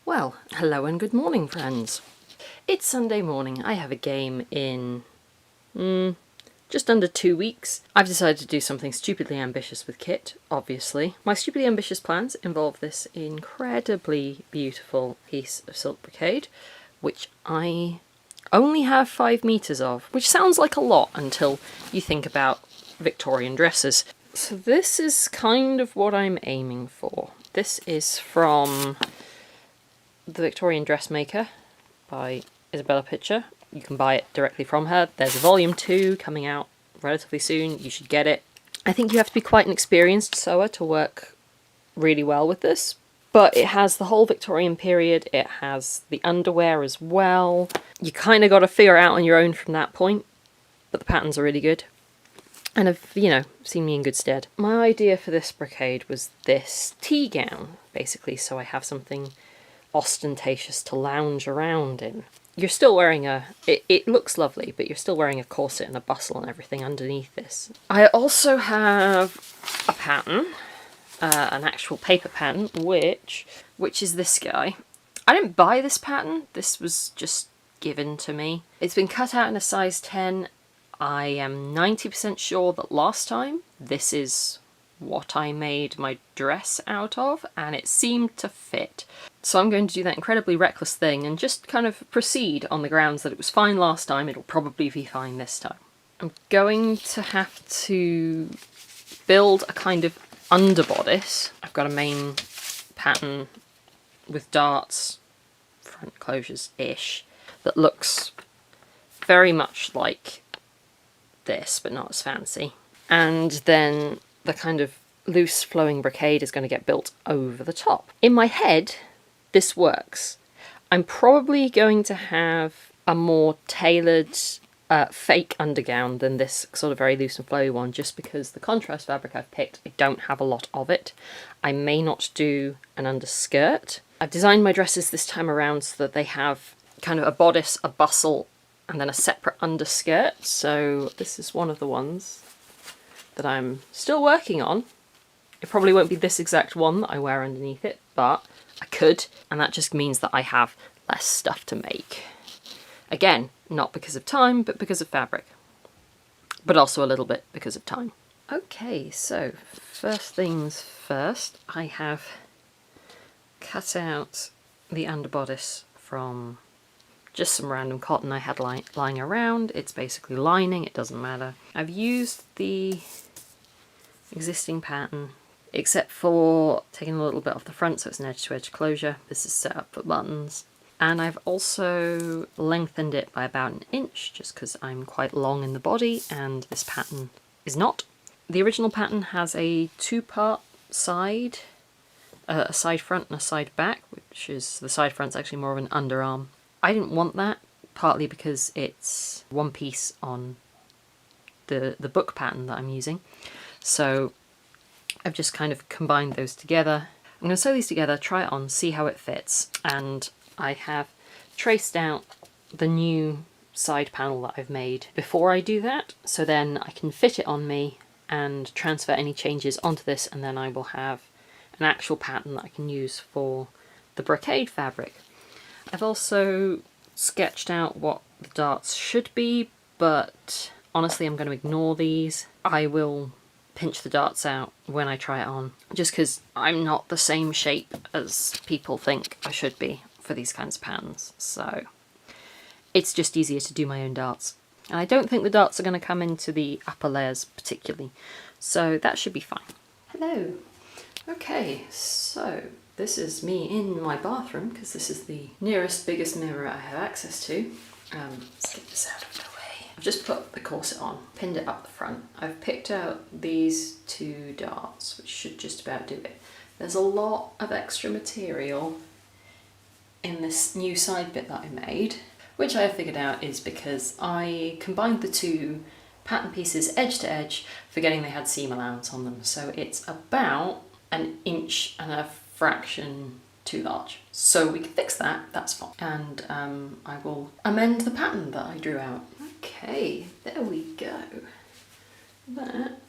Well, hello and good morning, friends. It's Sunday morning. I have a game in just under 2 weeks. I've decided to do something stupidly ambitious with Kit, obviously. My stupidly ambitious plans involve this incredibly beautiful piece of silk brocade, which I only have 5 meters of, which sounds like a lot until you think about Victorian dresses. So this is kind of what I'm aiming for. This is from The Victorian Dressmaker by Isabella Pitcher. You can buy it directly from her. There's a volume 2 coming out relatively soon. You should get it. I think you have to be quite an experienced sewer to work really well with this, but it has the whole Victorian period. It has the underwear as well. You kind of got to figure it out on your own from that point, but the patterns are really good and have, seen me in good stead. My idea for this brocade was this tea gown, basically, so I have something ostentatious to lounge around in. You're still wearing it looks lovely, but you're still wearing a corset and a bustle and everything underneath this. I also have a pattern, an actual paper pattern, which is this guy. I didn't buy this pattern, this was just given to me. It's been cut out in a size 10. I am 90% sure that last time this is what I made my dress out of, and it seemed to fit. So I'm going to do that incredibly reckless thing and just kind of proceed on the grounds that it was fine last time, it'll probably be fine this time. I'm going to have to build a kind of underbodice. I've got a main pattern with darts, front closures-ish, that looks very much like this, but not as fancy. And then the kind of loose flowing brocade is going to get built over the top. In my head, this works. I'm probably going to have a more tailored fake undergown than this sort of very loose and flowy one, just because the contrast fabric I've picked, I don't have a lot of it. I may not do an underskirt. I've designed my dresses this time around so that they have kind of a bodice, a bustle, and then a separate underskirt. So this is one of the ones that I'm still working on. It probably won't be this exact one that I wear underneath it, but I could, and that just means that I have less stuff to make. Again, not because of time, but because of fabric. But also a little bit because of time. Okay, so first things first, I have cut out the underbodice from just some random cotton I had lying around. It's basically lining, it doesn't matter. I've used the existing pattern, except for taking a little bit off the front so it's an edge-to-edge closure. This is set up for buttons. And I've also lengthened it by about 1 inch, just because I'm quite long in the body and this pattern is not. The original pattern has a 2-part side, a side front and a side back, which is, the side front's actually more of an underarm. I didn't want that, partly because it's one piece on the book pattern that I'm using. So I've just kind of combined those together. I'm going to sew these together, try it on, see how it fits, and I have traced out the new side panel that I've made before I do that, so then I can fit it on me and transfer any changes onto this, and then I will have an actual pattern that I can use for the brocade fabric. I've also sketched out what the darts should be, but honestly I'm going to ignore these. I will pinch the darts out when I try it on, just because I'm not the same shape as people think I should be for these kinds of patterns, so it's just easier to do my own darts. And I don't think the darts are going to come into the upper layers particularly, so that should be fine. Hello. Okay, so this is me in my bathroom, because this is the nearest, biggest mirror I have access to. Let's get this out of the way. I've just put the corset on, pinned it up the front. I've picked out these 2 darts, which should just about do it. There's a lot of extra material in this new side bit that I made, which I have figured out is because I combined the 2 pattern pieces edge to edge, forgetting they had seam allowance on them. So it's about 1.5 inches too large. So we can fix that, that's fine. And I will amend the pattern that I drew out. Okay, there we go. That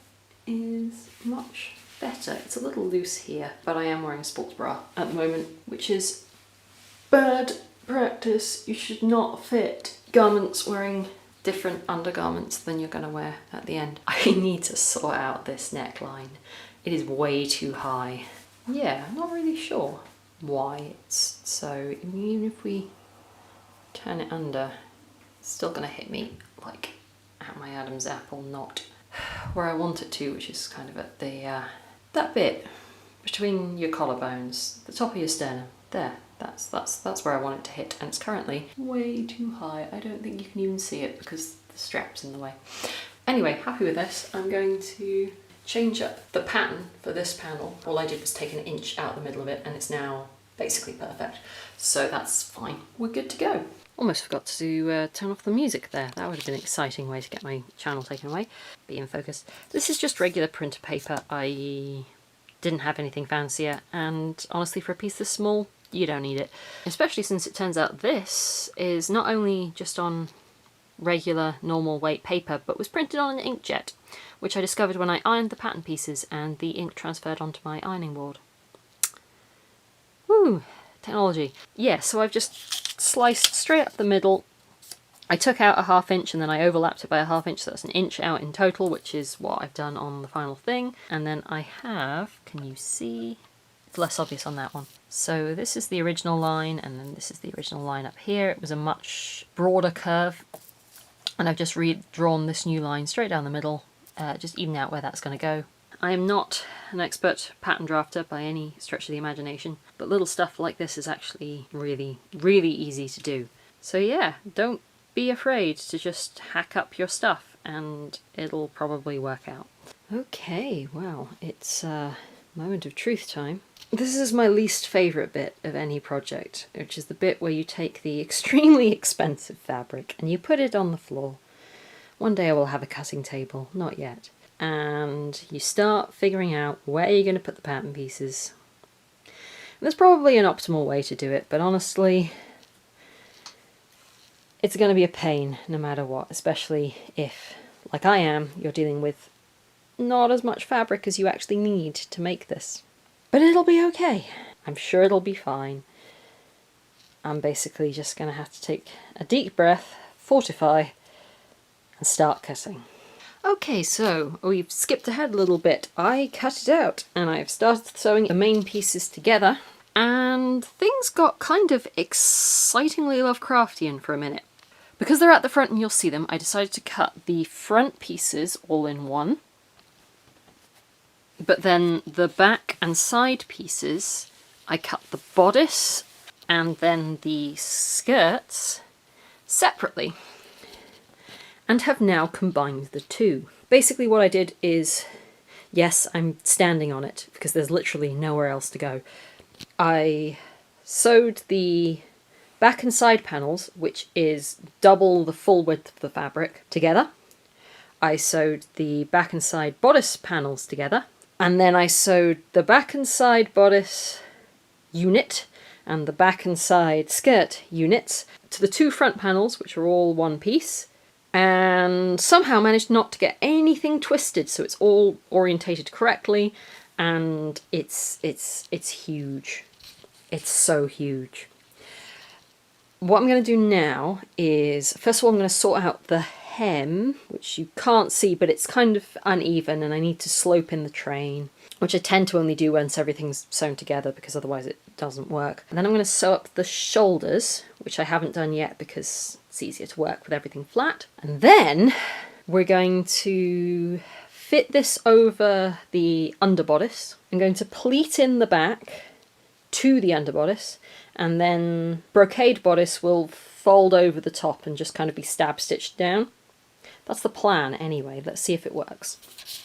is much better. It's a little loose here, but I am wearing a sports bra at the moment, which is Bad practice. You should not fit garments wearing different undergarments than you're going to wear at the end. I need to sort out this neckline. It is way too high. Yeah, I'm not really sure why it's so. Even if we turn it under, it's still going to hit me like at my Adam's apple, not where I want it to, which is kind of at the that bit between your collarbones, the top of your sternum. There, that's where I want it to hit, and it's currently way too high. I don't think you can even see it because the strap's in the way. Anyway, happy with this. I'm going to change up the pattern for this panel. All I did was take an inch out the middle of it, and it's now basically perfect. So that's fine. We're good to go. Almost forgot to turn off the music there. That would have been an exciting way to get my channel taken away. Be in focus. This is just regular printer paper. I didn't have anything fancier, and honestly, for a piece this small, you don't need it. Especially since it turns out this is not only just on regular normal weight paper, but was printed on an inkjet, which I discovered when I ironed the pattern pieces and the ink transferred onto my ironing board. Woo! Technology. Yeah, so I've just sliced straight up the middle. I took out a 1/2 inch and then I overlapped it by a 1/2 inch, so that's an inch out in total, which is what I've done on the final thing. And then I have, can you see? It's less obvious on that one. So this is the original line, and then this is the original line up here. It was a much broader curve, and I've just redrawn this new line straight down the middle, just even out where that's going to go. I am not an expert pattern drafter by any stretch of the imagination, but little stuff like this is actually really, really easy to do. So yeah, don't be afraid to just hack up your stuff, and it'll probably work out. Okay, well, it's moment of truth time. This is my least favourite bit of any project, which is the bit where you take the extremely expensive fabric and you put it on the floor. One day I will have a cutting table, not yet. And you start figuring out where you're going to put the pattern pieces. And there's probably an optimal way to do it, but honestly, it's going to be a pain no matter what, especially if, like I am, you're dealing with not as much fabric as you actually need to make this. But it'll be okay. I'm sure it'll be fine. I'm basically just going to have to take a deep breath, fortify, and start cutting. Okay, so we've skipped ahead a little bit. I cut it out and I've started sewing the main pieces together, and things got kind of excitingly Lovecraftian for a minute. Because they're at the front and you'll see them, I decided to cut the front pieces all in one. But then the back and side pieces, I cut the bodice and then the skirts separately, and have now combined the two. Basically what I did is, yes, I'm standing on it because there's literally nowhere else to go. I sewed the back and side panels, which is double the full width of the fabric, together. I sewed the back and side bodice panels together. And then I sewed the back and side bodice unit and the back and side skirt units to the two front panels, which are all one piece, and somehow managed not to get anything twisted, so it's all orientated correctly, and it's huge. It's so huge. What I'm going to do now is, first of all, I'm going to sort out the hem, which you can't see, but it's kind of uneven and I need to slope in the train, which I tend to only do once everything's sewn together because otherwise it doesn't work. And then I'm going to sew up the shoulders, which I haven't done yet because it's easier to work with everything flat. And then we're going to fit this over the underbodice. I'm going to pleat in the back to the underbodice, and then brocade bodice will fold over the top and just kind of be stab stitched down. That's the plan anyway. Let's see if it works.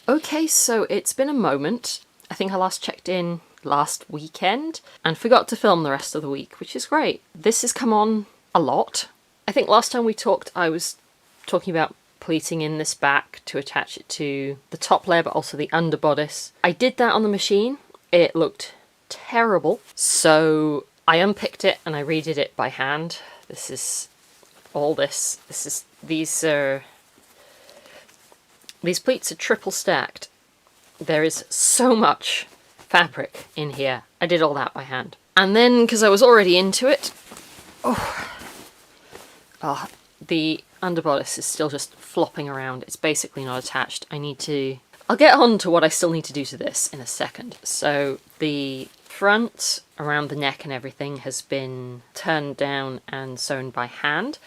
Okay, so it's been a moment. I think I last checked in last weekend and forgot to film the rest of the week, which is great. This has come on a lot. I think last time we talked, I was talking about pleating in this back to attach it to the top layer, but also the underbodice. I did that on the machine. It looked terrible. So I unpicked it and I redid it by hand. This is all this. These pleats are triple stacked. There is so much fabric in here. I did all that by hand. And then, because I was already into it, Oh, the underbodice is still just flopping around. It's basically not attached. I'll get on to what I still need to do to this in a second. So the front around the neck and everything has been turned down and sewn by hand.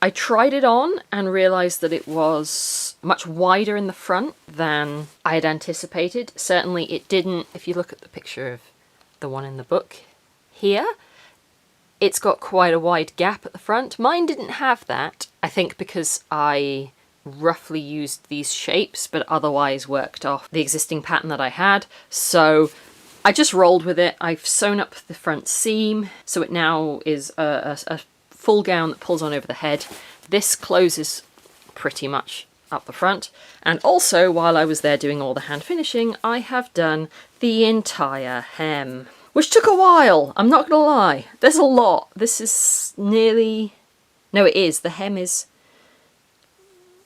I tried it on and realised that it was much wider in the front than I had anticipated. Certainly it didn't, if you look at the picture of the one in the book here, it's got quite a wide gap at the front. Mine didn't have that, I think because I roughly used these shapes but otherwise worked off the existing pattern that I had. So I just rolled with it. I've sewn up the front seam, so it now is a full gown that pulls on over the head. This closes pretty much up the front. And also, while I was there doing all the hand finishing, I have done the entire hem, which took a while, I'm not gonna lie. There's a lot. This is nearly... No, it is. The hem is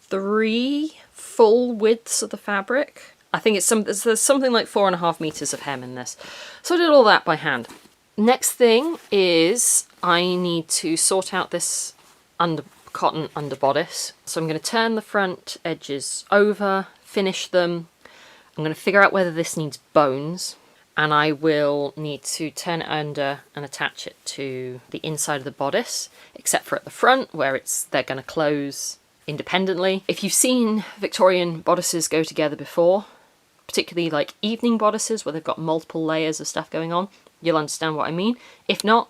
3 full widths of the fabric. I think there's something like 4.5 meters of hem in this. So I did all that by hand. Next thing is I need to sort out this cotton underbodice. So I'm going to turn the front edges over, finish them. I'm going to figure out whether this needs bones, and I will need to turn it under and attach it to the inside of the bodice, except for at the front where they're going to close independently. If you've seen Victorian bodices go together before, particularly like evening bodices where they've got multiple layers of stuff going on, you'll understand what I mean. If not,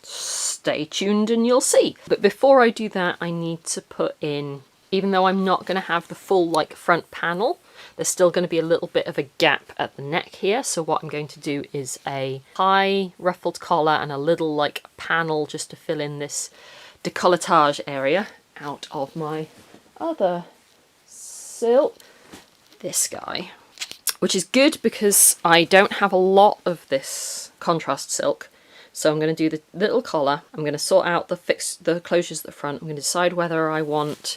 stay tuned and you'll see. But before I do that, I need to put in, even though I'm not going to have the full like front panel, there's still going to be a little bit of a gap at the neck here. So what I'm going to do is a high ruffled collar and a little like panel just to fill in this decolletage area out of my other silk. This guy, which is good because I don't have a lot of this contrast silk. So I'm going to do the little collar, I'm going to sort out the closures at the front, I'm going to decide whether I want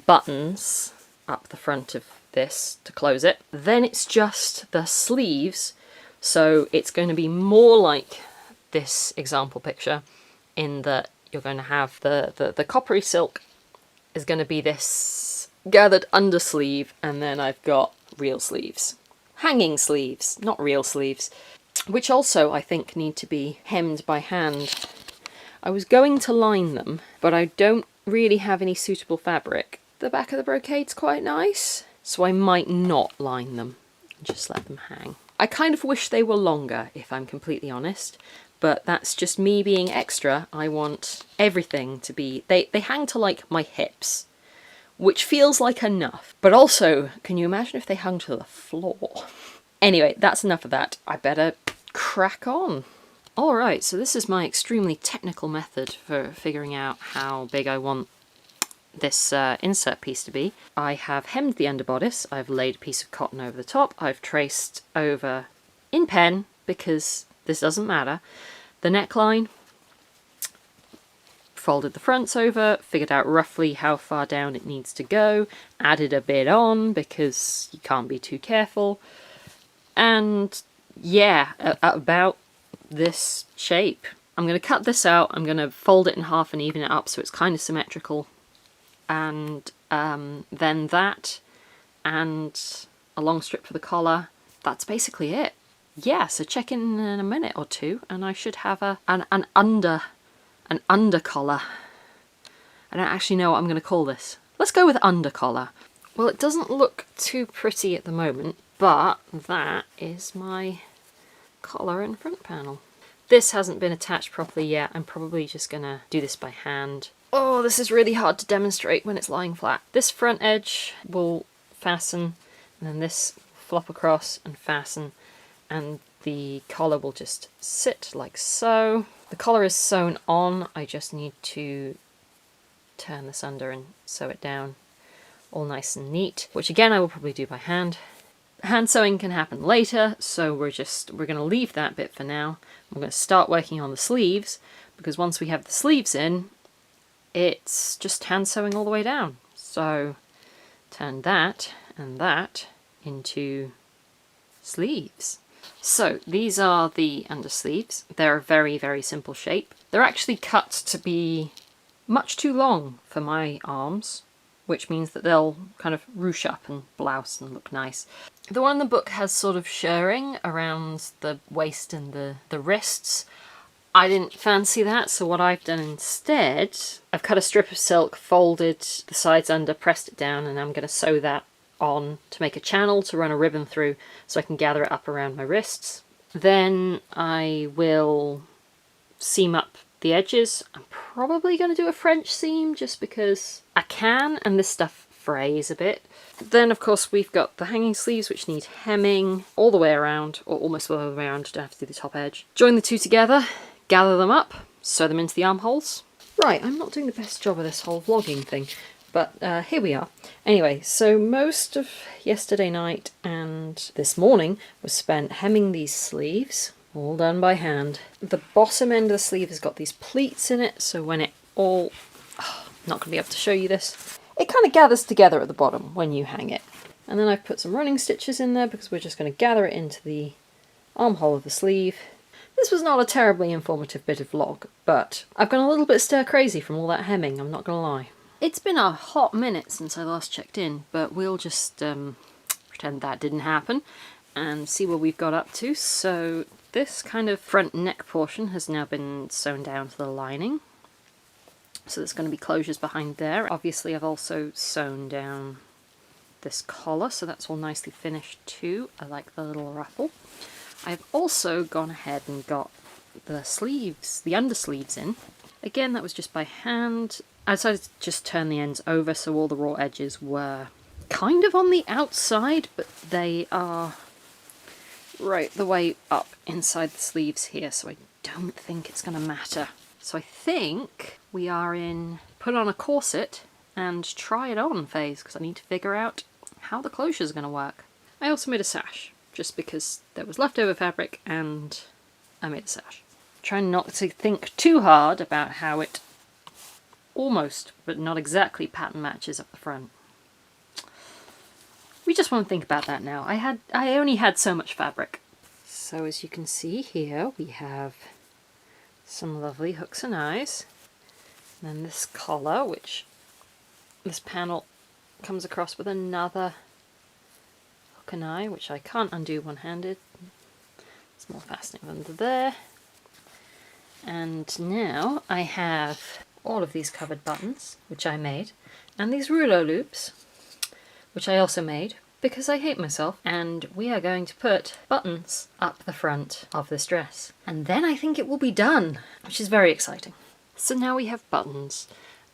buttons up the front of this to close it. Then it's just the sleeves, so it's going to be more like this example picture in that you're going to have the coppery silk is going to be this gathered under sleeve, and then I've got real sleeves. Hanging sleeves, not real sleeves, which also I think need to be hemmed by hand. I was going to line them, but I don't really have any suitable fabric. The back of the brocade's quite nice, so I might not line them and just let them hang. I kind of wish they were longer, if I'm completely honest, but that's just me being extra. I want everything to be... They hang to like my hips, which feels like enough. But also, can you imagine if they hung to the floor? Anyway, that's enough of that. I better crack on. Alright, so this is my extremely technical method for figuring out how big I want this insert piece to be. I have hemmed the underbodice, I've laid a piece of cotton over the top, I've traced over in pen, because this doesn't matter, the neckline, folded the fronts over, figured out roughly how far down it needs to go, added a bit on because you can't be too careful, and yeah, about this shape. I'm going to cut this out, I'm going to fold it in half and even it up so it's kind of symmetrical, and then that, and a long strip for the collar. That's basically it. Yeah, so check in a minute or two and I should have an under collar. I don't actually know what I'm going to call this. Let's go with under collar. Well, it doesn't look too pretty at the moment, but that is my collar and front panel. This hasn't been attached properly yet. I'm probably just going to do this by hand. Oh, this is really hard to demonstrate when it's lying flat. This front edge will fasten, and then this will flop across and fasten, and the collar will just sit like so. The collar is sewn on, I just need to turn this under and sew it down all nice and neat, which again I will probably do by hand. Hand sewing can happen later, so we're going to leave that bit for now. I'm going to start working on the sleeves, because once we have the sleeves in, it's just hand sewing all the way down. So turn that and that into sleeves. So these are the undersleeves. They're a very, very simple shape. They're actually cut to be much too long for my arms, which means that they'll kind of ruche up and blouse and look nice. The one in the book has sort of shirring around the waist and the wrists. I didn't fancy that, so what I've done instead, I've cut a strip of silk, folded the sides under, pressed it down, and I'm going to sew that on to make a channel to run a ribbon through so I can gather it up around my wrists. Then I will seam up the edges. I'm probably going to do a French seam just because I can, and this stuff frays a bit. Then of course we've got the hanging sleeves, which need hemming all the way around, or almost all the way around, don't have to do the top edge. Join the two together, gather them up, sew them into the armholes. Right, I'm not doing the best job of this whole vlogging thing, but here we are. Anyway, so most of yesterday night and this morning was spent hemming these sleeves, all done by hand. The bottom end of the sleeve has got these pleats in it, so when it all... I'm not going to be able to show you this. It kind of gathers together at the bottom when you hang it. And then I've put some running stitches in there because we're just going to gather it into the armhole of the sleeve. This was not a terribly informative bit of vlog, but I've gone a little bit stir crazy from all that hemming, I'm not going to lie. It's been a hot minute since I last checked in, but we'll just pretend that didn't happen and see what we've got up to. So this kind of front neck portion has now been sewn down to the lining. So there's going to be closures behind there. Obviously I've also sewn down this collar, so that's all nicely finished too. I like the little ruffle. I've also gone ahead and got the sleeves, the undersleeves in. Again, that was just by hand. I decided to just turn the ends over so all the raw edges were kind of on the outside, but they are right the way up inside the sleeves here, so I don't think it's going to matter. So I think we are in put on a corset and try it on phase, because I need to figure out how the closure is going to work. I also made a sash, just because there was leftover fabric and I made a sash. Trying not to think too hard about how it almost, but not exactly, pattern matches up the front. We just won't think about that now. I only had so much fabric. So as you can see here, we have some lovely hooks and eyes. And then this collar, which this panel comes across with another hook and eye, which I can't undo one-handed. It's more fastening under there. And now I have all of these covered buttons, which I made, and these rouleau loops, which I also made because I hate myself, and we are going to put buttons up the front of this dress. And then I think it will be done, which is very exciting. So now we have buttons,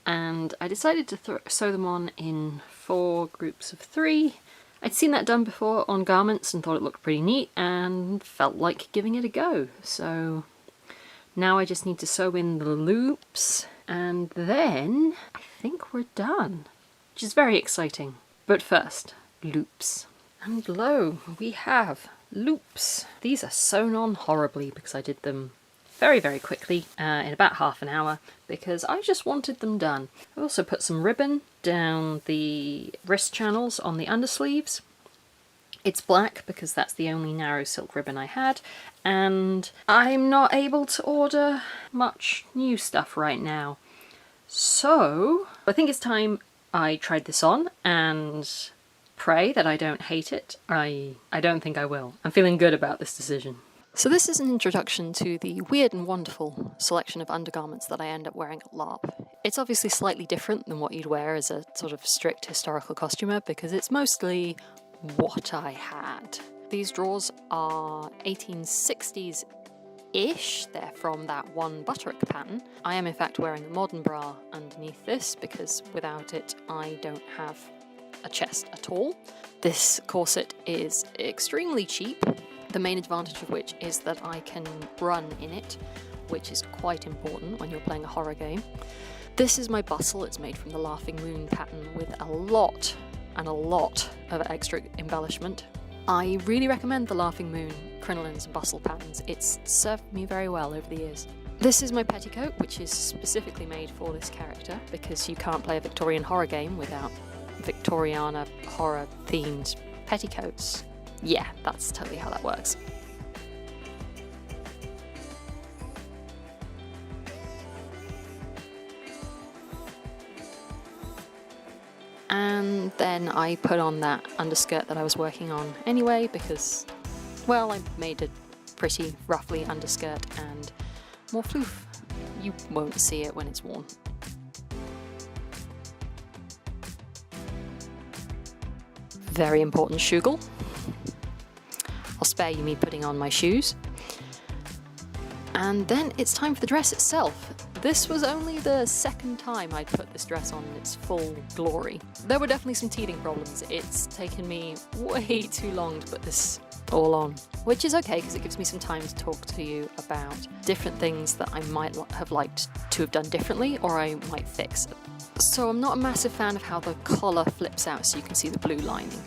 and I decided to sew them on in 4 groups of 3. I'd seen that done before on garments and thought it looked pretty neat and felt like giving it a go. So now I just need to sew in the loops, and then I think we're done, which is very exciting. But first, loops. And lo, we have loops. These are sewn on horribly because I did them very, very quickly in about half an hour because I just wanted them done. I also put some ribbon down the wrist channels on the undersleeves. It's black because that's the only narrow silk ribbon I had, and I'm not able to order much new stuff right now. So I think it's time I tried this on and pray that I don't hate it. I don't think I will. I'm feeling good about this decision. So this is an introduction to the weird and wonderful selection of undergarments that I end up wearing at LARP. It's obviously slightly different than what you'd wear as a sort of strict historical costumer because it's mostly what I had. These drawers are 1860s-ish. They're from that one butterick pattern. I am in fact wearing a modern bra underneath this because without it I don't have a chest at all. This corset is extremely cheap, the main advantage of which is that I can run in it, which is quite important when you're playing a horror game. This is my bustle. It's made from the Laughing Moon pattern with a lot of extra embellishment. I really recommend the Laughing Moon crinolines and bustle patterns. It's served me very well over the years. This is my petticoat, which is specifically made for this character because you can't play a Victorian horror game without Victoriana horror themed petticoats. Yeah, that's totally how that works. And then I put on that underskirt that I was working on anyway because, well, I made a pretty roughly underskirt and more floof. You won't see it when it's worn. Very important shugle. I'll spare you me putting on my shoes. And then it's time for the dress itself. This was only the second time I'd put this dress on in its full glory. There were definitely some teething problems. It's taken me way too long to put this all on, which is okay because it gives me some time to talk to you about different things that I might have liked to have done differently or I might fix. So I'm not a massive fan of how the collar flips out so you can see the blue lining.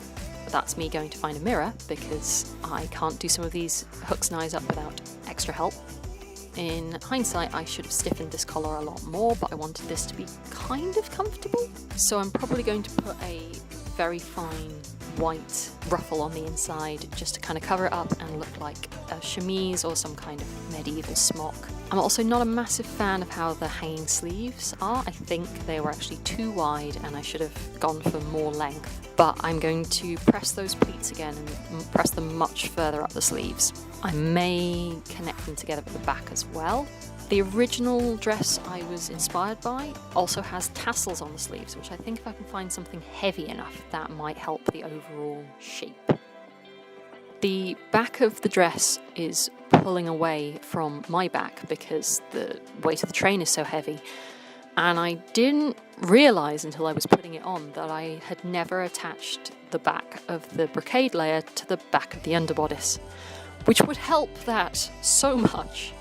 That's me going to find a mirror because I can't do some of these hooks and eyes up without extra help. In hindsight, I should have stiffened this collar a lot more, but I wanted this to be kind of comfortable. So I'm probably going to put a very fine white ruffle on the inside just to kind of cover it up and look like a chemise or some kind of medieval smock. I'm also not a massive fan of how the hanging sleeves are. I think they were actually too wide and I should have gone for more length. But I'm going to press those pleats again and press them much further up the sleeves. I may connect them together at the back as well. The original dress I was inspired by also has tassels on the sleeves, which I think if I can find something heavy enough, that might help the overall shape. The back of the dress is pulling away from my back because the weight of the train is so heavy. And I didn't realise until I was putting it on that I had never attached the back of the brocade layer to the back of the underbodice, which would help that so much.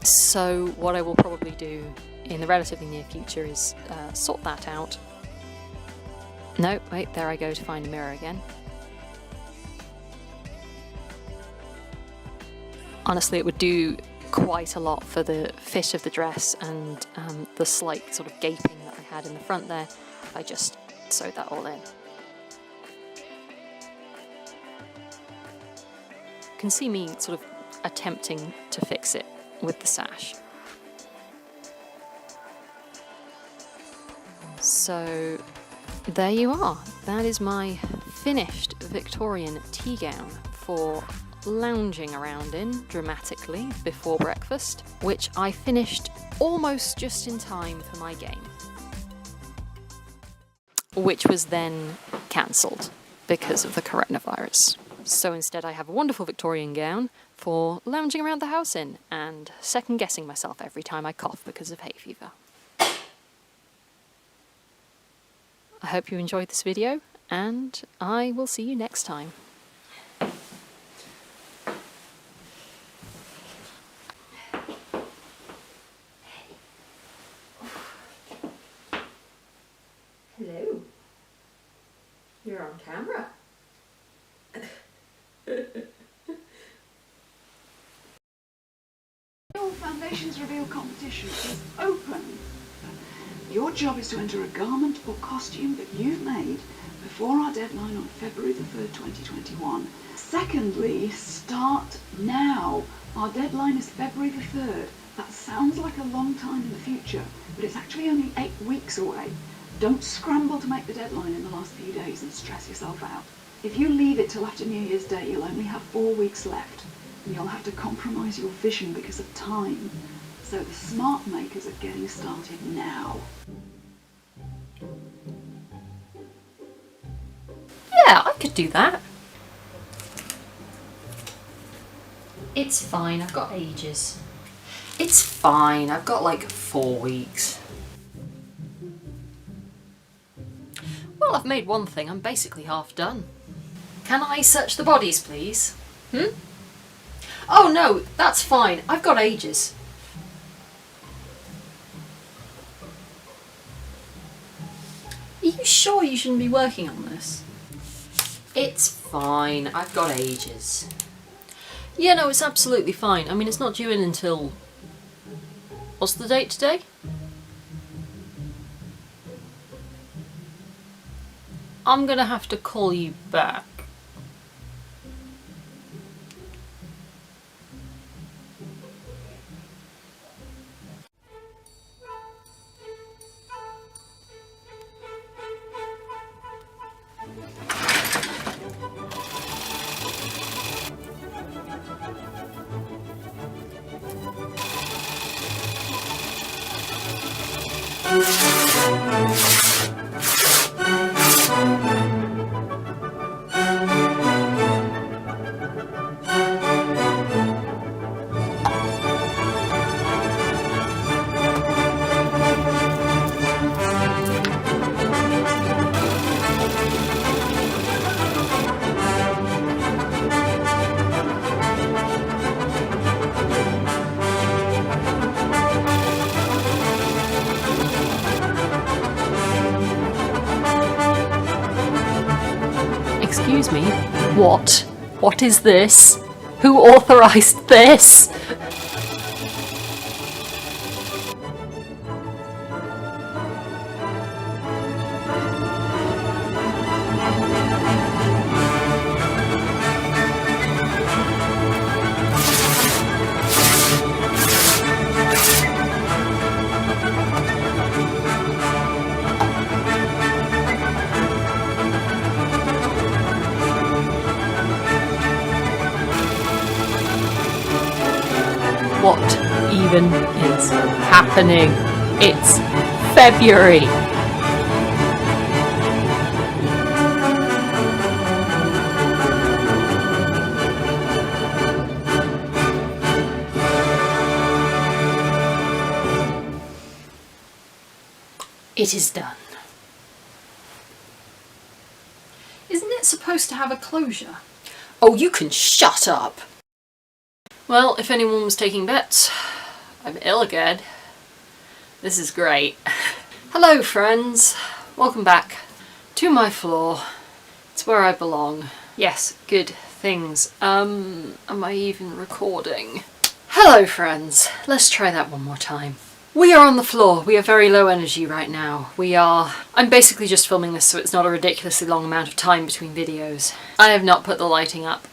So what I will probably do in the relatively near future is sort that out. No, wait, there I go to find a mirror again. Honestly, it would do quite a lot for the fit of the dress and the slight sort of gaping that I had in the front there if I just sewed that all in. You can see me sort of attempting to fix it with the sash. So there you are. That is my finished Victorian tea gown for lounging around in dramatically before breakfast, which I finished almost just in time for my game, which was then cancelled because of the coronavirus. So instead I have a wonderful Victorian gown for lounging around the house in and second guessing myself every time I cough because of hay fever. I hope you enjoyed this video and I will see you next time. Hello. You're on camera. Your Foundations Reveal competition is open. Your job is to enter a garment or costume that you've made before our deadline on February the 3rd, 2021. Secondly, start now. Our deadline is February the 3rd. That sounds like a long time in the future, but it's actually only 8 weeks away. Don't scramble to make the deadline in the last few days and stress yourself out. If you leave it till after New Year's Day, you'll only have 4 weeks left, and you'll have to compromise your vision because of time. So the smart makers are getting started now. Yeah, I could do that. It's fine, I've got ages. It's fine, I've got like 4 weeks. Well, I've made one thing, I'm basically half done. Can I search the bodies, please? Oh no, that's fine, I've got ages. Are you sure you shouldn't be working on this? It's fine, I've got ages. Yeah, no, it's absolutely fine. I mean, it's not due in until... What's the date today? I'm gonna have to call you back. Excuse me, what? What is this? Who authorised this? What even is happening? It's February. It is done. Isn't it supposed to have a closure? Oh, you can shut up! Well, if anyone was taking bets, I'm ill again. This is great. Hello friends, welcome back to my floor. It's where I belong. Yes, good things. Am I even recording? Hello friends, let's try that one more time. We are on the floor. We are very low energy right now. I'm basically just filming this so it's not a ridiculously long amount of time between videos. I have not put the lighting up.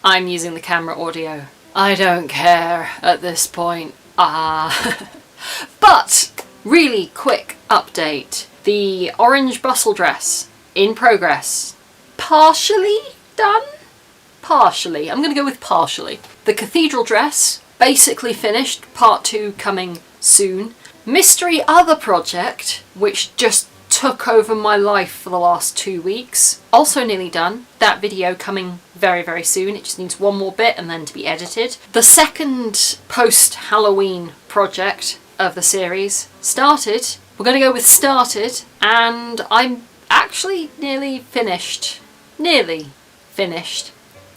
I'm using the camera audio. I don't care at this point. But, really quick update. The orange bustle dress, in progress. Partially done? Partially. I'm going to go with partially. The cathedral dress, basically finished. Part 2 coming soon. Mystery other project, which just took over my life for the last 2 weeks. Also nearly done. That video coming very, very soon. It just needs one more bit and then to be edited. The second post-Halloween project of the series started. We're going to go with started, and I'm actually nearly finished. Nearly finished.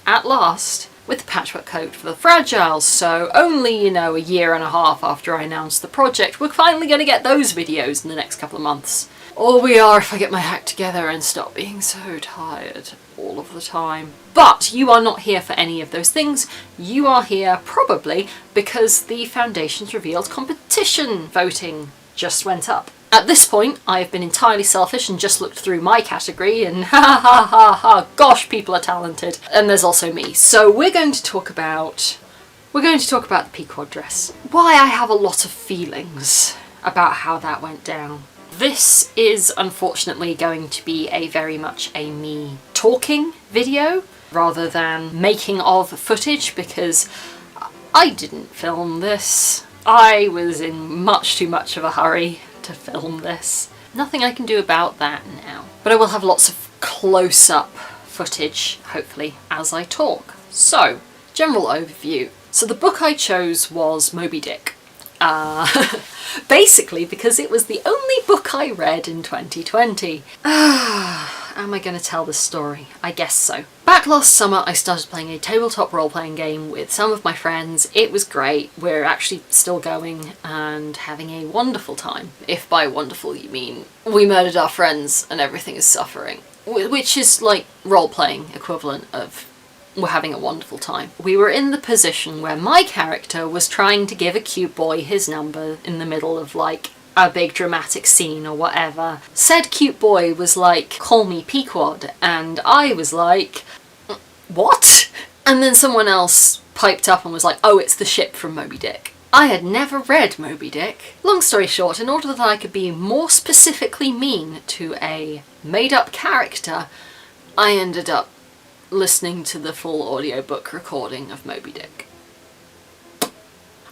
At last. With the patchwork coat for the Fragiles, so only, a year and a half after I announced the project, we're finally going to get those videos in the next couple of months. Or we are if I get my act together and stop being so tired all of the time. But you are not here for any of those things. You are here probably because the Foundation's revealed competition voting just went up. At this point, I have been entirely selfish and just looked through my category and ha, gosh, people are talented. And there's also me. So we're going to talk about the pequod dress. Why I have a lot of feelings about how that went down. This is unfortunately going to be very much a me talking video rather than making of footage, because I didn't film this. I was in much too much of a hurry to film this. Nothing I can do about that now. But I will have lots of close-up footage, hopefully, as I talk. So, general overview. So the book I chose was Moby Dick. Basically because it was the only book I read in 2020. Am I going to tell this story? I guess so. Back last summer I started playing a tabletop role-playing game with some of my friends. It was great. We're actually still going and having a wonderful time. If by wonderful you mean we murdered our friends and everything is suffering. Which is like role-playing equivalent of we're having a wonderful time. We were in the position where my character was trying to give a cute boy his number in the middle of like a big dramatic scene or whatever. Said cute boy was like, call me Pequod, and I was like, what? And then someone else piped up and was like, oh, it's the ship from Moby Dick. I had never read Moby Dick. Long story short, in order that I could be more specifically mean to a made-up character, I ended up listening to the full audiobook recording of Moby Dick.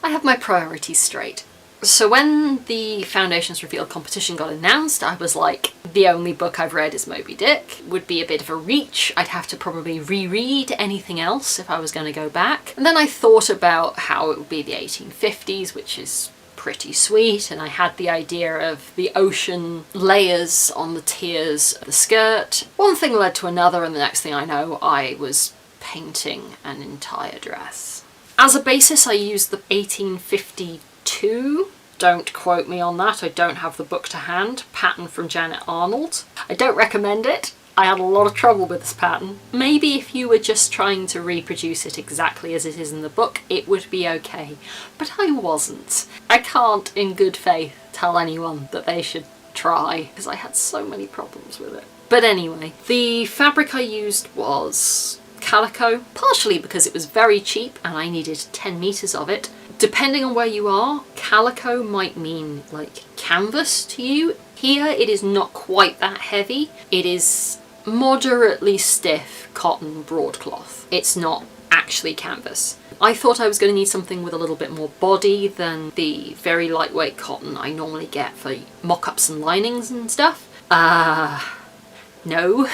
I have my priorities straight. So when the Foundations Revealed competition got announced, I was like, the only book I've read is Moby Dick. Would be a bit of a reach. I'd have to probably reread anything else if I was going to go back. And then I thought about how it would be the 1850s, which is pretty sweet, and I had the idea of the ocean layers on the tiers of the skirt. One thing led to another, and the next thing I know, I was painting an entire dress. As a basis, I used the 1852, don't quote me on that, I don't have the book to hand, pattern from Janet Arnold. I don't recommend it. I had a lot of trouble with this pattern. Maybe if you were just trying to reproduce it exactly as it is in the book, it would be okay. But I wasn't. I can't, in good faith, tell anyone that they should try, because I had so many problems with it. But anyway, the fabric I used was calico, partially because it was very cheap and I needed 10 meters of it. Depending on where you are, calico might mean like canvas to you. Here it is not quite that heavy. It is moderately stiff cotton broadcloth. It's not actually canvas. I thought I was going to need something with a little bit more body than the very lightweight cotton I normally get for mock-ups and linings and stuff. No.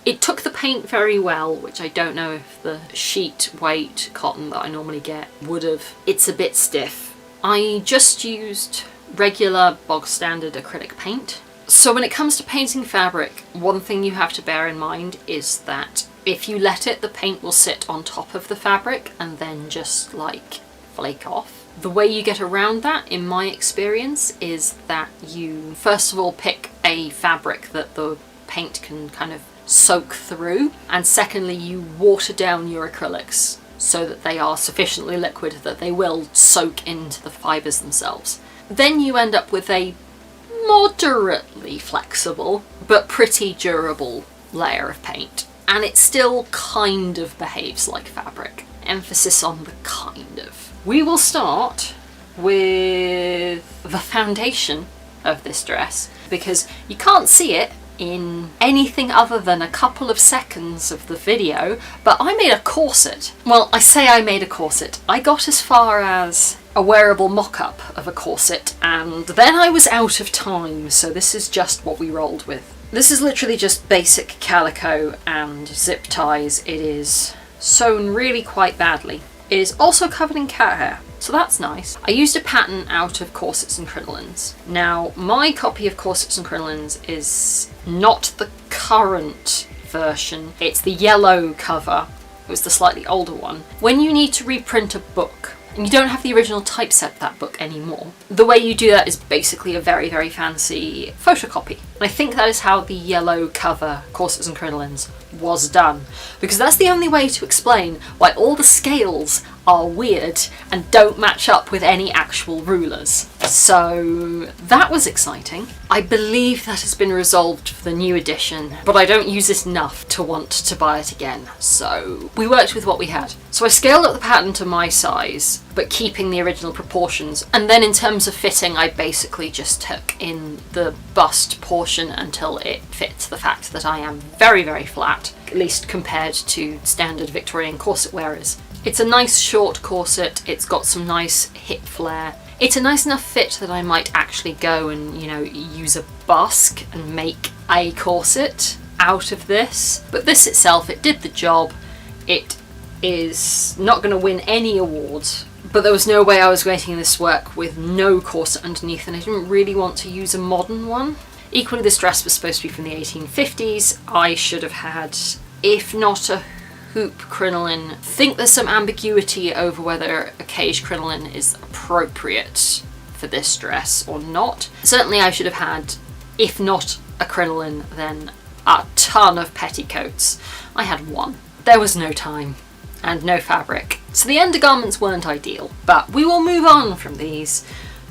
It took the paint very well, which I don't know if the sheet weight cotton that I normally get would have. It's a bit stiff. I just used regular bog standard acrylic paint. So when it comes to painting fabric, one thing you have to bear in mind is that if you let it, the paint will sit on top of the fabric and then just like flake off. The way you get around that, in my experience, is that you first of all pick a fabric that the paint can kind of soak through, and secondly you water down your acrylics so that they are sufficiently liquid that they will soak into the fibres themselves. Then you end up with a moderately flexible but pretty durable layer of paint, and it still kind of behaves like fabric. Emphasis on the kind of. We will start with the foundation of this dress, because you can't see it in anything other than a couple of seconds of the video, but I made a corset. Well, I say I made a corset. I got as far as a wearable mock-up of a corset, and then I was out of time, so this is just what we rolled with. This is literally just basic calico and zip ties. It is sewn really quite badly. It is also covered in cat hair, so that's nice. I used a pattern out of Corsets and Crinolines. Now, my copy of Corsets and Crinolines is not the current version. It's the yellow cover. It was the slightly older one. When you need to reprint a book, and you don't have the original typeset of that book anymore, the way you do that is basically a very, very fancy photocopy. And I think that is how the yellow cover Corsets and Crinolines was done, because that's the only way to explain why all the scales are weird and don't match up with any actual rulers. So that was exciting. I believe that has been resolved for the new edition, but I don't use it enough to want to buy it again, so we worked with what we had. So I scaled up the pattern to my size, but keeping the original proportions, and then in terms of fitting, I basically just took in the bust portion until it fits the fact that I am very, very flat, at least compared to standard Victorian corset wearers. It's a nice short corset, it's got some nice hip flare. It's a nice enough fit that I might actually go and, you know, use a busk and make a corset out of this. But this itself, it did the job. It is not going to win any awards, but there was no way I was making this work with no corset underneath, and I didn't really want to use a modern one. Equally, this dress was supposed to be from the 1850s. I should have had, if not a hoop crinoline. I think there's some ambiguity over whether a cage crinoline is appropriate for this dress or not. Certainly I should have had, if not a crinoline, then a ton of petticoats. I had one. There was no time and no fabric, so the undergarments weren't ideal, but we will move on from these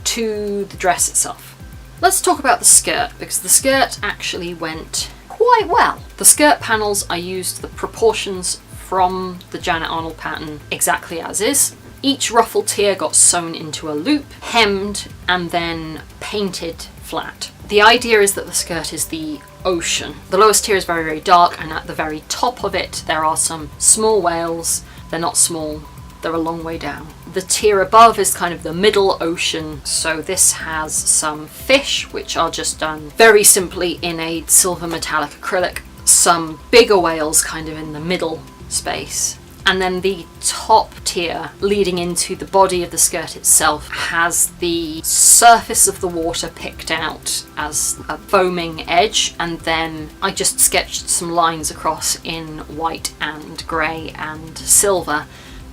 to the dress itself. Let's talk about the skirt, because the skirt actually went quite well. The skirt panels, I used the proportions from the Janet Arnold pattern exactly as is. Each ruffle tier got sewn into a loop, hemmed, and then painted flat. The idea is that the skirt is the ocean. The lowest tier is very, very dark, and at the very top of it there are some small whales. They're not small, they're a long way down. The tier above is kind of the middle ocean, so this has some fish, which are just done very simply in a silver metallic acrylic, some bigger whales kind of in the middle space. And then the top tier, leading into the body of the skirt itself, has the surface of the water picked out as a foaming edge, and then I just sketched some lines across in white and grey and silver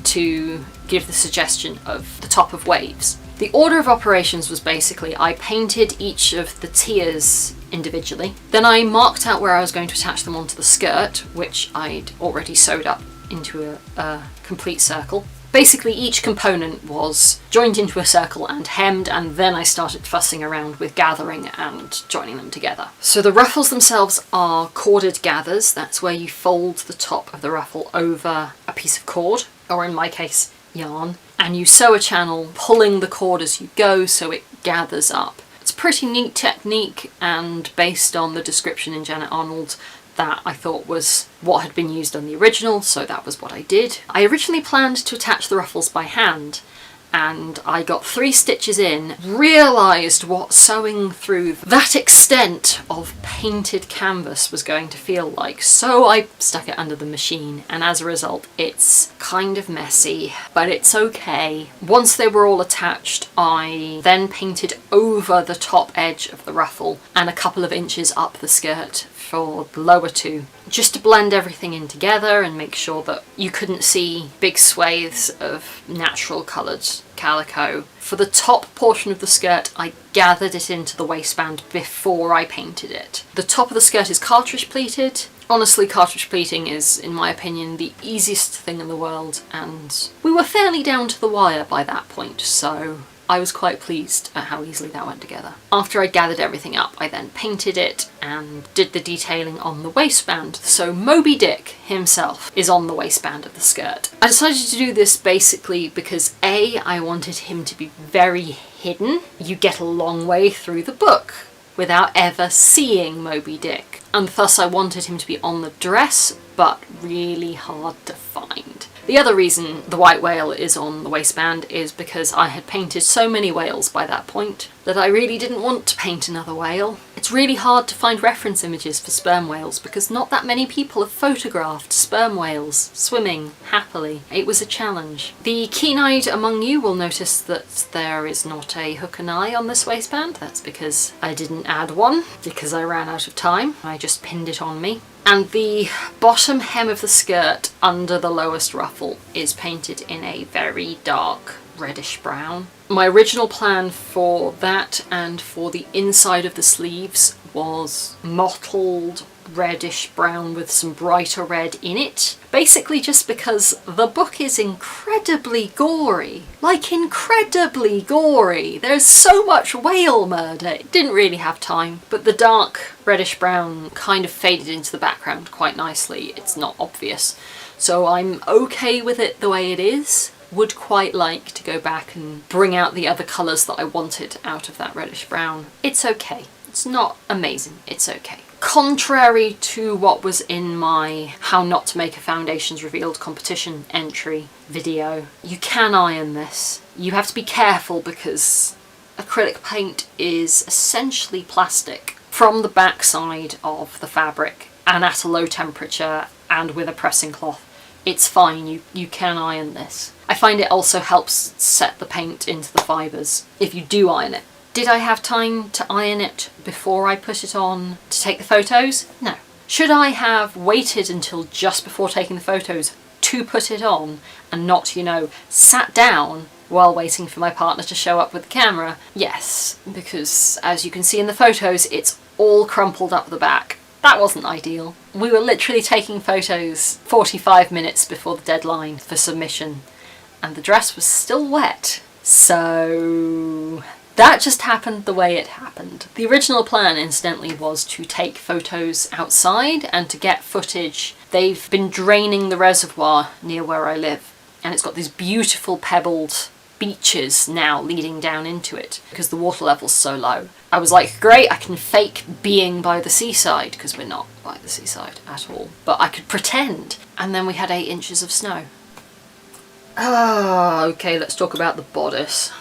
to give the suggestion of the top of waves. The order of operations was basically I painted each of the tiers individually, then I marked out where I was going to attach them onto the skirt, which I'd already sewed up into a complete circle. Basically each component was joined into a circle and hemmed, and then I started fussing around with gathering and joining them together. So the ruffles themselves are corded gathers. That's where you fold the top of the ruffle over a piece of cord, or in my case yarn, and you sew a channel pulling the cord as you go so it gathers up. It's a pretty neat technique, and based on the description in Janet Arnold, that I thought was what had been used on the original, so that was what I did. I originally planned to attach the ruffles by hand, and I got 3 stitches in, realised what sewing through that extent of painted canvas was going to feel like, so I stuck it under the machine, and as a result it's kind of messy, but it's okay. Once they were all attached, I then painted over the top edge of the ruffle and a couple of inches up the skirt for the lower 2, just to blend everything in together and make sure that you couldn't see big swathes of natural coloured calico. For the top portion of the skirt, I gathered it into the waistband before I painted it. The top of the skirt is cartridge pleated. Honestly, cartridge pleating is, in my opinion, the easiest thing in the world, and we were fairly down to the wire by that point, so I was quite pleased at how easily that went together. After I gathered everything up, I then painted it and did the detailing on the waistband. So Moby Dick himself is on the waistband of the skirt. I decided to do this basically because A, I wanted him to be very hidden. You get a long way through the book without ever seeing Moby Dick. And thus I wanted him to be on the dress, but really hard to find. The other reason the white whale is on the waistband is because I had painted so many whales by that point that I really didn't want to paint another whale. It's really hard to find reference images for sperm whales because not that many people have photographed sperm whales swimming happily. It was a challenge. The keen-eyed among you will notice that there is not a hook and eye on this waistband. That's because I didn't add one because I ran out of time. I just pinned it on me. And the bottom hem of the skirt under the lowest ruffle is painted in a very dark reddish brown. My original plan for that and for the inside of the sleeves was mottled reddish brown with some brighter red in it. Basically just because the book is incredibly gory. Like incredibly gory. There's so much whale murder. It didn't really have time, but the dark reddish brown kind of faded into the background quite nicely. It's not obvious. So I'm okay with it the way it is. Would quite like to go back and bring out the other colours that I wanted out of that reddish brown. It's okay. It's not amazing. It's okay. Contrary to what was in my How Not to Make a Foundations Revealed competition entry video, you can iron this. You have to be careful because acrylic paint is essentially plastic from the backside of the fabric, and at a low temperature and with a pressing cloth. It's fine, you can iron this. I find it also helps set the paint into the fibres if you do iron it. Did I have time to iron it before I put it on to take the photos? No. Should I have waited until just before taking the photos to put it on and not, you know, sat down while waiting for my partner to show up with the camera? Yes, because as you can see in the photos, it's all crumpled up the back. That wasn't ideal. We were literally taking photos 45 minutes before the deadline for submission, and the dress was still wet. So that just happened the way it happened. The original plan, incidentally, was to take photos outside and to get footage. They've been draining the reservoir near where I live, and it's got these beautiful pebbled beaches now leading down into it because the water level's so low. I was like, great, I can fake being by the seaside, because we're not by the seaside at all, but I could pretend. And then we had 8 inches of snow. Okay, let's talk about the bodice.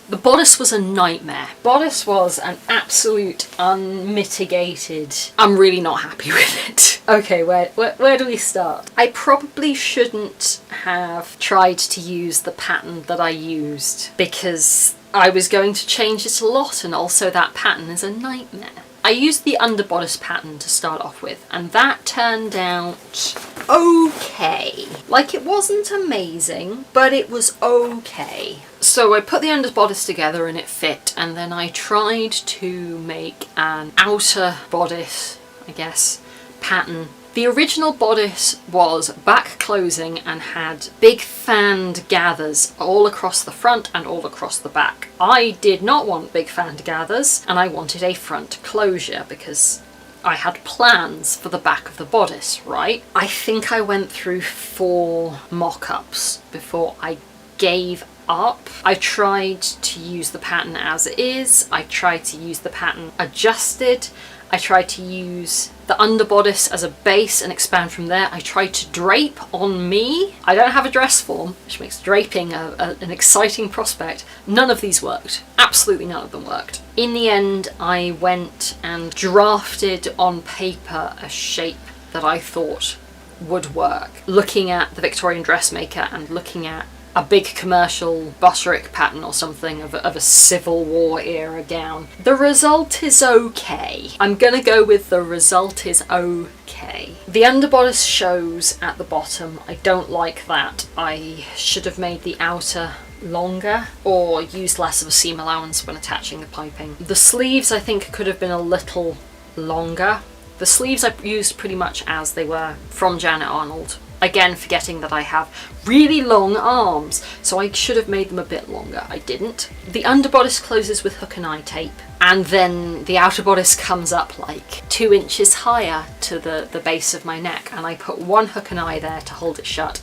The bodice was a nightmare. Bodice was an absolute unmitigated... I'm really not happy with it. Okay, where do we start? I probably shouldn't have tried to use the pattern that I used because I was going to change it a lot, and also that pattern is a nightmare. I used the underbodice pattern to start off with, and that turned out okay. Like, it wasn't amazing, but it was okay. So I put the underbodice together and it fit, and then I tried to make an outer bodice, I guess, pattern. The original bodice was back closing and had big fanned gathers all across the front and all across the back. I did not want big fanned gathers, and I wanted a front closure because I had plans for the back of the bodice, right? I think I went through 4 mock-ups before I gave up. I tried to use the pattern as it is. I tried to use the pattern adjusted. I tried to use the underbodice as a base and expand from there. I tried to drape on me. I don't have a dress form, which makes draping an exciting prospect. None of these worked. Absolutely none of them worked. In the end, I went and drafted on paper a shape that I thought would work. Looking at the Victorian dressmaker and looking at a big commercial Bustle pattern or something of a Civil War era gown. The result is okay. I'm gonna go with the result is okay. The underbodice shows at the bottom. I don't like that. I should have made the outer longer or used less of a seam allowance when attaching the piping. The sleeves I think could have been a little longer. The sleeves I used pretty much as they were from Janet Arnold. Again, forgetting that I have really long arms, so I should have made them a bit longer. I didn't. The underbodice closes with hook and eye tape, and then the outer bodice comes up like 2 inches higher to the base of my neck, and I put 1 hook and eye there to hold it shut.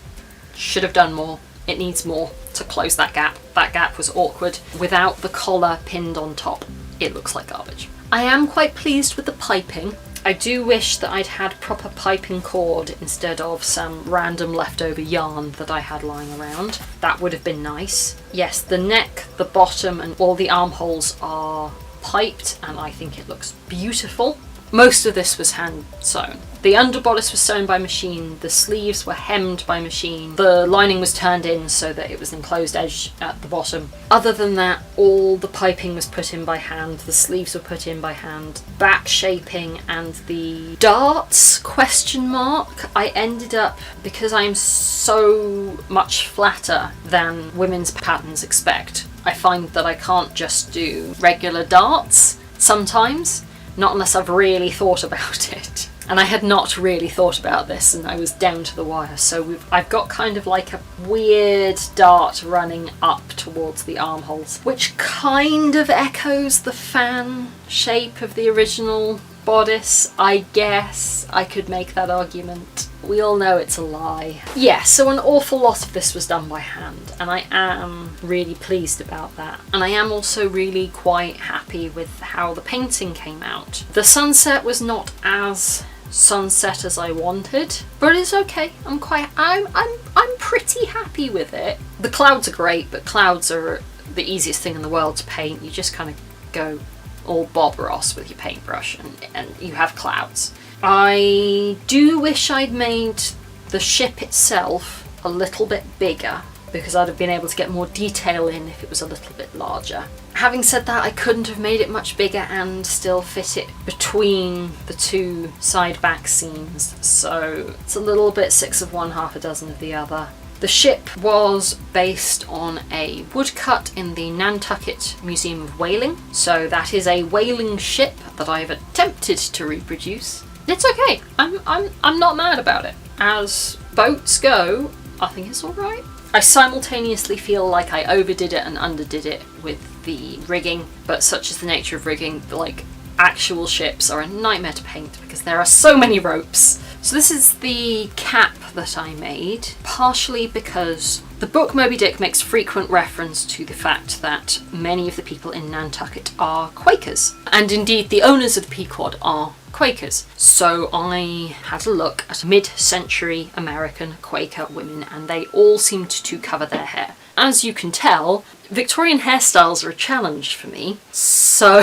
Should have done more. It needs more to close that gap. That gap was awkward. Without the collar pinned on top, it looks like garbage. I am quite pleased with the piping. I do wish that I'd had proper piping cord instead of some random leftover yarn that I had lying around. That would have been nice. Yes, the neck, the bottom and all the armholes are piped, and I think it looks beautiful. Most of this was hand sewn. The underbodice was sewn by machine, the sleeves were hemmed by machine, the lining was turned in so that it was an enclosed edge at the bottom. Other than that, all the piping was put in by hand, the sleeves were put in by hand, back shaping and the darts, question mark, I ended up, because I'm so much flatter than women's patterns expect, I find that I can't just do regular darts sometimes, not unless I've really thought about it. And I had not really thought about this, and I was down to the wire. So I've got kind of like a weird dart running up towards the armholes, which kind of echoes the fan shape of the original bodice, I guess. I could make that argument. We all know it's a lie. Yeah, so an awful lot of this was done by hand, and I am really pleased about that. And I am also really quite happy with how the painting came out. The sunset was not as sunset as I wanted, but it's okay. I'm pretty happy with it. The clouds are great, but clouds are the easiest thing in the world to paint. You just kind of go all Bob Ross with your paintbrush and you have clouds. I do wish I'd made the ship itself a little bit bigger, because I'd have been able to get more detail in if it was a little bit larger. Having said that, I couldn't have made it much bigger and still fit it between the 2 side back seams, so it's a little bit 6 of one, half a dozen of the other. The ship was based on a woodcut in the Nantucket Museum of Whaling, so that is a whaling ship that I've attempted to reproduce. It's okay. I'm not mad about it. As boats go, I think it's alright. I simultaneously feel like I overdid it and underdid it with the rigging, but such is the nature of rigging, like, actual ships are a nightmare to paint because there are so many ropes. So this is the cap that I made, partially because the book Moby Dick makes frequent reference to the fact that many of the people in Nantucket are Quakers, and indeed the owners of the Pequod are Quakers. So I had a look at mid-century American Quaker women, and they all seemed to cover their hair. As you can tell, Victorian hairstyles are a challenge for me, so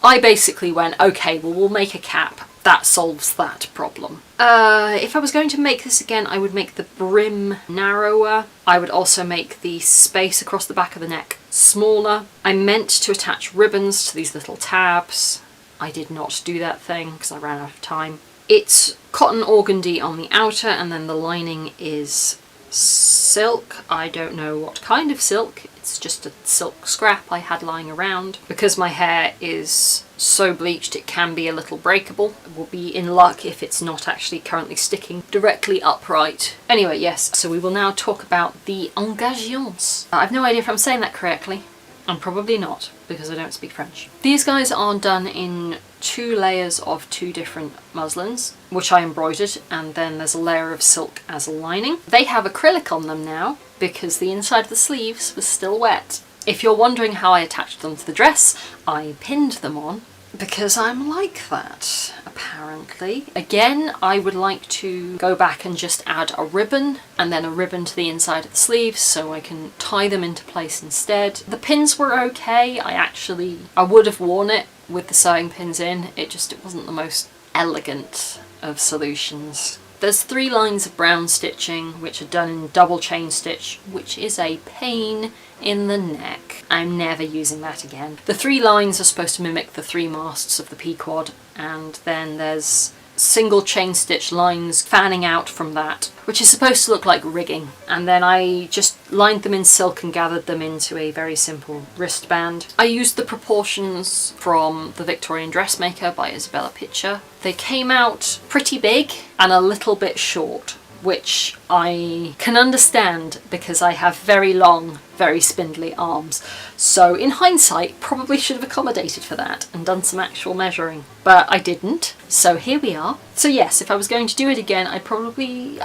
I basically went, okay, well, we'll make a cap. That solves that problem. If I was going to make this again, I would make the brim narrower. I would also make the space across the back of the neck smaller. I meant to attach ribbons to these little tabs. I did not do that thing because I ran out of time. It's cotton organdy on the outer, and then the lining is silk. I don't know what kind of silk. It's just a silk scrap I had lying around. Because my hair is so bleached it can be a little breakable. We'll be in luck if it's not actually currently sticking directly upright. Anyway, yes, so we will now talk about the engagements. I've no idea if I'm saying that correctly. I'm probably not, because I don't speak French. These guys are done in 2 layers of 2 different muslins, which I embroidered, and then there's a layer of silk as a lining. They have acrylic on them now, because the inside of the sleeves was still wet. If you're wondering how I attached them to the dress, I pinned them on, because I'm like that, apparently. Again, I would like to go back and just add a ribbon, and then a ribbon to the inside of the sleeves so I can tie them into place instead. The pins were okay. I would have worn it with the sewing pins in. It wasn't the most elegant of solutions. There's 3 lines of brown stitching, which are done in double chain stitch, which is a pain in the neck. I'm never using that again. The 3 lines are supposed to mimic the 3 masts of the Pequod, and then there's single chain stitch lines fanning out from that, which is supposed to look like rigging. And then I just lined them in silk and gathered them into a very simple wristband. I used the proportions from The Victorian Dressmaker by Isabella Pitcher. They came out pretty big and a little bit short, which I can understand because I have very long, very spindly arms. So in hindsight, probably should have accommodated for that and done some actual measuring, but I didn't. So here we are. So yes, if I was going to do it again, I'd probably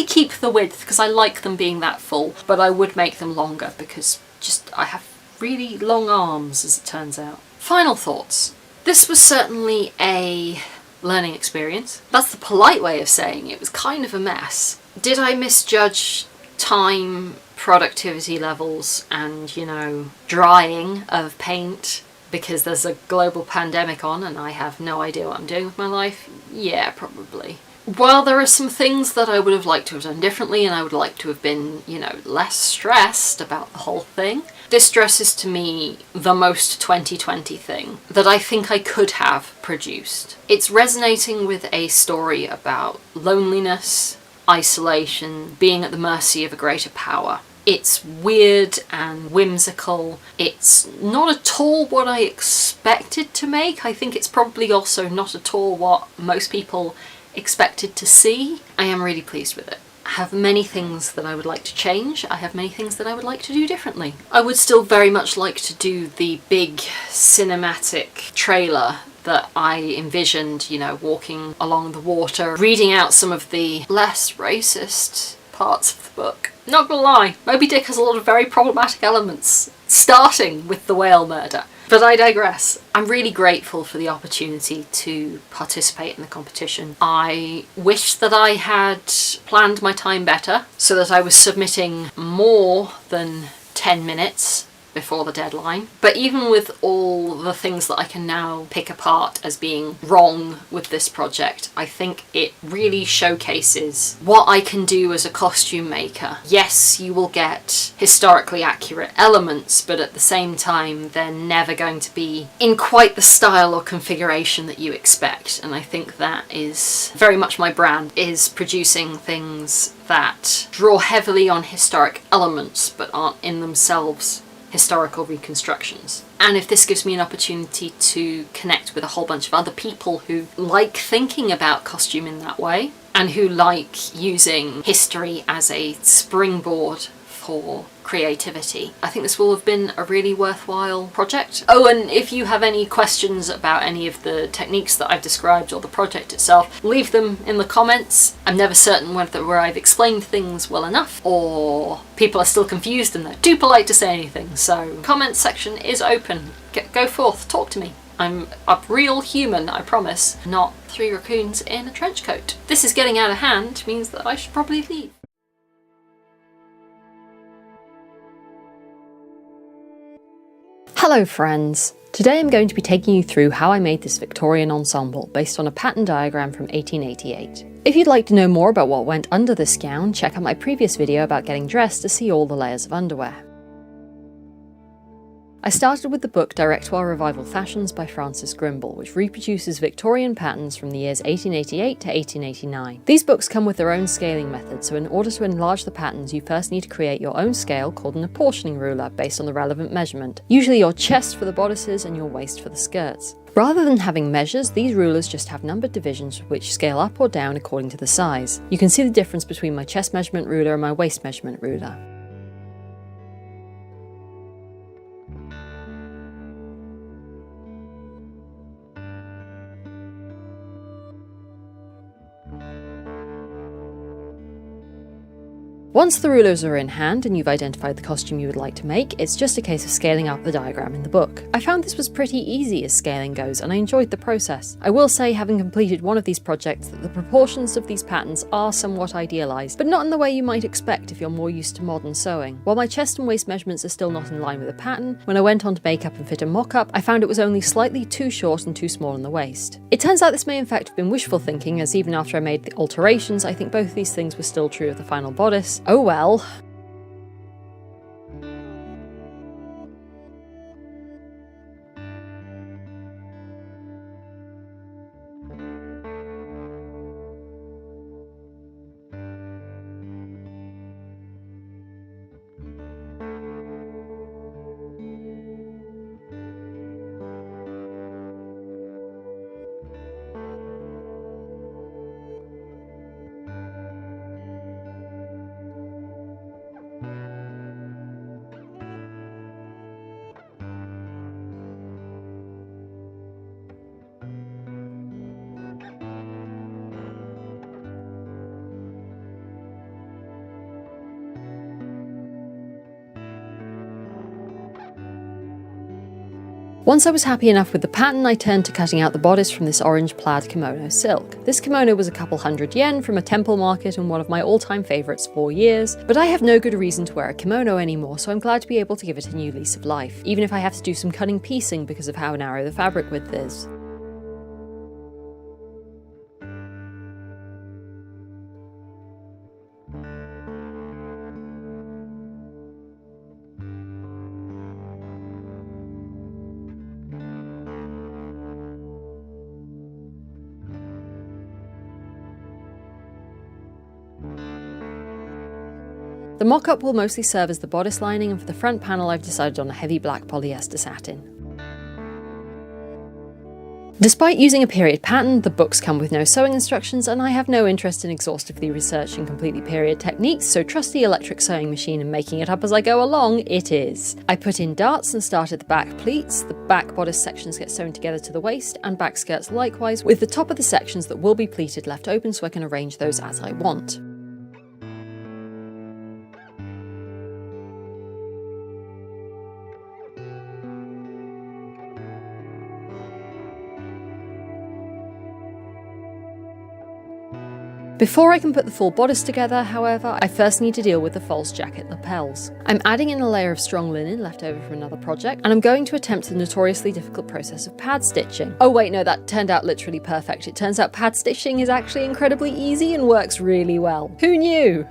keep the width because I like them being that full, but I would make them longer because I have really long arms, as it turns out. Final thoughts. This was certainly a learning experience. That's the polite way of saying it was kind of a mess. Did I misjudge time, productivity levels, and, drying of paint because there's a global pandemic on and I have no idea what I'm doing with my life? Yeah, probably. While there are some things that I would have liked to have done differently and I would like to have been, less stressed about the whole thing, this dress is to me the most 2020 thing that I think I could have produced. It's resonating with a story about loneliness, isolation, being at the mercy of a greater power. It's weird and whimsical. It's not at all what I expected to make. I think it's probably also not at all what most people expected to see. I am really pleased with it. I have many things that I would like to change. I have many things that I would like to do differently. I would still very much like to do the big cinematic trailer that I envisioned, walking along the water, reading out some of the less racist parts of the book. Not gonna lie, Moby Dick has a lot of very problematic elements, starting with the whale murder. But I digress. I'm really grateful for the opportunity to participate in the competition. I wish that I had planned my time better so that I was submitting more than 10 minutes before the deadline. But even with all the things that I can now pick apart as being wrong with this project, I think it really showcases what I can do as a costume maker. Yes, you will get historically accurate elements, but at the same time, they're never going to be in quite the style or configuration that you expect. And I think that is very much my brand, is producing things that draw heavily on historic elements, but aren't in themselves historical reconstructions. And if this gives me an opportunity to connect with a whole bunch of other people who like thinking about costume in that way and who like using history as a springboard for creativity, I think this will have been a really worthwhile project. Oh, and if you have any questions about any of the techniques that I've described or the project itself, leave them in the comments. I'm never certain where I've explained things well enough or people are still confused and they're too polite to say anything. So comment section is open. Go forth, talk to me. I'm a real human, I promise, not 3 raccoons in a trench coat. This is getting out of hand, means that I should probably leave. Hello friends! Today I'm going to be taking you through how I made this Victorian ensemble based on a pattern diagram from 1888. If you'd like to know more about what went under this gown, check out my previous video about getting dressed to see all the layers of underwear. I started with the book Directoire Revival Fashions by Francis Grimble, which reproduces Victorian patterns from the years 1888 to 1889. These books come with their own scaling method, so in order to enlarge the patterns you first need to create your own scale called an apportioning ruler based on the relevant measurement, usually your chest for the bodices and your waist for the skirts. Rather than having measures, these rulers just have numbered divisions which scale up or down according to the size. You can see the difference between my chest measurement ruler and my waist measurement ruler. Once the rulers are in hand and you've identified the costume you would like to make, it's just a case of scaling up the diagram in the book. I found this was pretty easy as scaling goes, and I enjoyed the process. I will say, having completed one of these projects, that the proportions of these patterns are somewhat idealised, but not in the way you might expect if you're more used to modern sewing. While my chest and waist measurements are still not in line with the pattern, when I went on to make up and fit a mock-up, I found it was only slightly too short and too small in the waist. It turns out this may in fact have been wishful thinking, as even after I made the alterations, I think both these things were still true of the final bodice. Oh well. Once I was happy enough with the pattern, I turned to cutting out the bodice from this orange plaid kimono silk. This kimono was a couple $100 from a temple market and one of my all-time favourites for years, but I have no good reason to wear a kimono anymore, so I'm glad to be able to give it a new lease of life, even if I have to do some cunning piecing because of how narrow the fabric width is. The mock-up will mostly serve as the bodice lining, and for the front panel I've decided on a heavy black polyester satin. Despite using a period pattern, the books come with no sewing instructions, and I have no interest in exhaustively researching completely period techniques, so trust the electric sewing machine and making it up as I go along, it is. I put in darts and started the back pleats. The back bodice sections get sewn together to the waist, and back skirts likewise, with the top of the sections that will be pleated left open so I can arrange those as I want. Before I can put the full bodice together, however, I first need to deal with the false jacket lapels. I'm adding in a layer of strong linen left over from another project, and I'm going to attempt the notoriously difficult process of pad stitching. Oh wait, no, that turned out literally perfect. It turns out pad stitching is actually incredibly easy and works really well. Who knew?